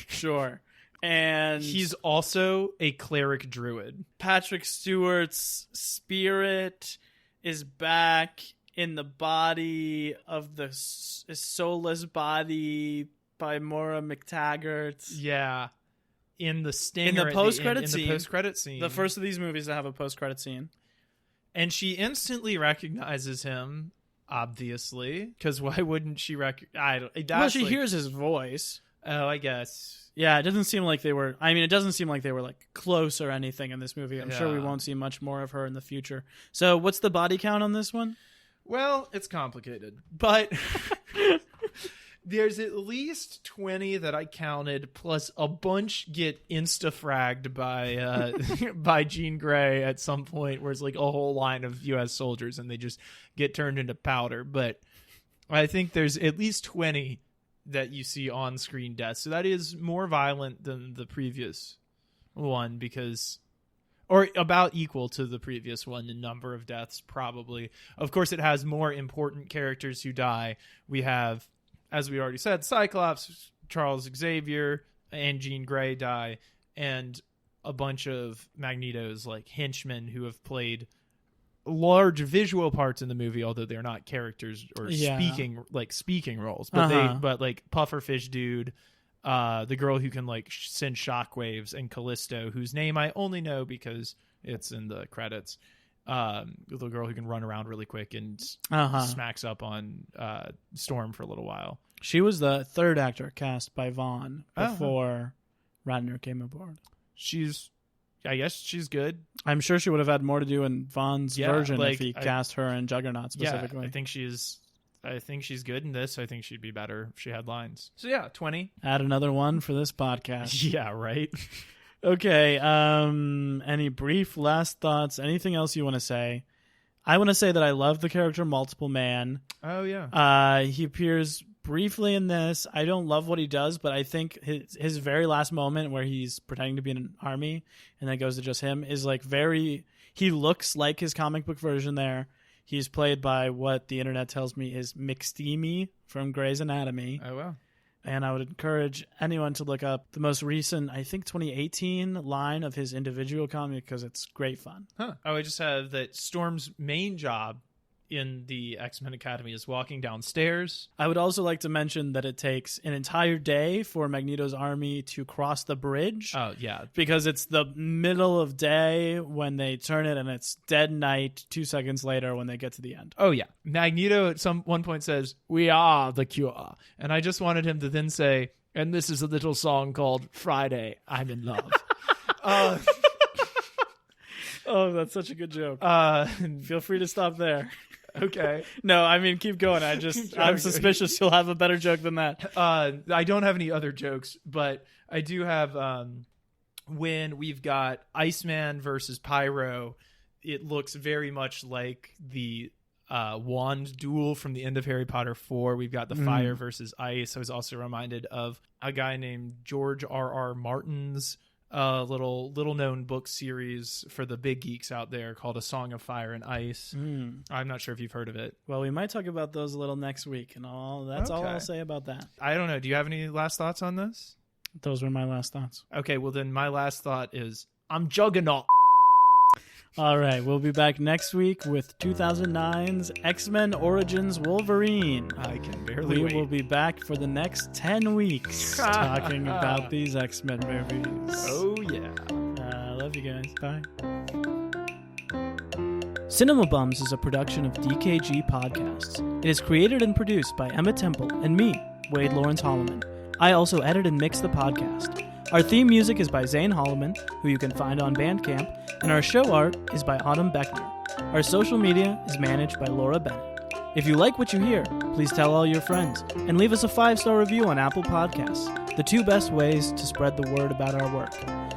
Sure. And he's also a cleric druid. Patrick Stewart's spirit is back in the body of the soulless body by Maura McTaggart. Yeah. In the stinger. In the post-credit scene. In the post-credit scene. The first of these movies to have a post-credit scene. And she instantly recognizes him, obviously. Because why wouldn't she recognize... Well, she hears his voice. Oh, I guess. Yeah, it doesn't seem like they were... I mean, it doesn't seem like they were, like, close or anything in this movie. I'm sure we won't see much more of her in the future. So, what's the body count on this one? Well, it's complicated. But... There's at least 20 that I counted, plus a bunch get insta-fragged by by Jean Grey at some point, where it's like a whole line of U.S. soldiers and they just get turned into powder. But I think there's at least 20 that you see on-screen deaths. So that is more violent than the previous one or about equal to the previous one in number of deaths, probably. Of course, it has more important characters who die. We have, as we already said, Cyclops, Charles Xavier, and Jean Grey die, and a bunch of Magneto's like henchmen who have played large visual parts in the movie, although they're not characters or speaking roles. But but like Pufferfish Dude, the girl who can like send shockwaves, and Callisto, whose name I only know because it's in the credits. The girl who can run around really quick and smacks up on Storm for a little while. She was the third actor cast by Vaughn before Ratner came aboard. I guess she's good. I'm sure she would have had more to do in Vaughn's version if he cast her in Juggernaut specifically. Yeah, I think she's good in this. I think she'd be better if she had lines. So yeah, 20. Add another one for this podcast. Yeah, right. Okay. Any brief last thoughts? Anything else you want to say? I want to say that I love the character Multiple Man. Oh yeah. He appears briefly in this. I don't love what he does, but I think his very last moment where he's pretending to be in an army and then goes to just him is like he looks like his comic book version there. He's played by what the internet tells me is McSteamy from Grey's Anatomy. Oh, wow. And I would encourage anyone to look up the most recent, I think 2018 line of his individual comic because it's great fun. Huh. Oh, I just have that Storm's main job in the X-Men Academy is walking downstairs. I would also like to mention that it takes an entire day for Magneto's army to cross the bridge. Oh, yeah. Because it's the middle of day when they turn it, and it's dead night 2 seconds later when they get to the end. Oh, yeah. Magneto at one point says, "We are the cure." And I just wanted him to then say, "And this is a little song called Friday, I'm in Love." Oh, that's such a good joke. Feel free to stop there. Okay. No, I mean, keep going. I'm suspicious you'll have a better joke than that. I don't have any other jokes, but I do have when we've got Iceman versus Pyro, it looks very much like the wand duel from the end of Harry Potter 4. We've got the fire versus ice. I was also reminded of a guy named George R.R. Martin's little known book series for the big geeks out there called A Song of Fire and Ice. I'm not sure if you've heard of it. Well, we might talk about those a little next week, and that's all I'll say about that. I don't know. Do you have any last thoughts on this? Those were my last thoughts. Okay, well then my last thought is I'm Juggernaut. All right, we'll be back next week with 2009's X-Men Origins Wolverine. I can barely wait. We will be back for the next 10 weeks talking about these X-Men movies. Oh, yeah. I love you guys. Bye. Cinema Bums is a production of DKG Podcasts. It is created and produced by Emma Temple and me, Wade Lawrence Holloman. I also edit and mix the podcast. Our theme music is by Zane Holloman, who you can find on Bandcamp, and our show art is by Autumn Beckner. Our social media is managed by Laura Bennett. If you like what you hear, please tell all your friends, and leave us a 5-star review on Apple Podcasts, the 2 best ways to spread the word about our work.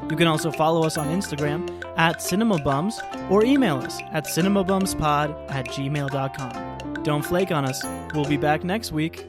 You can also follow us on Instagram @CinemaBums or email us at cinemabumspod@gmail.com. Don't flake on us. We'll be back next week.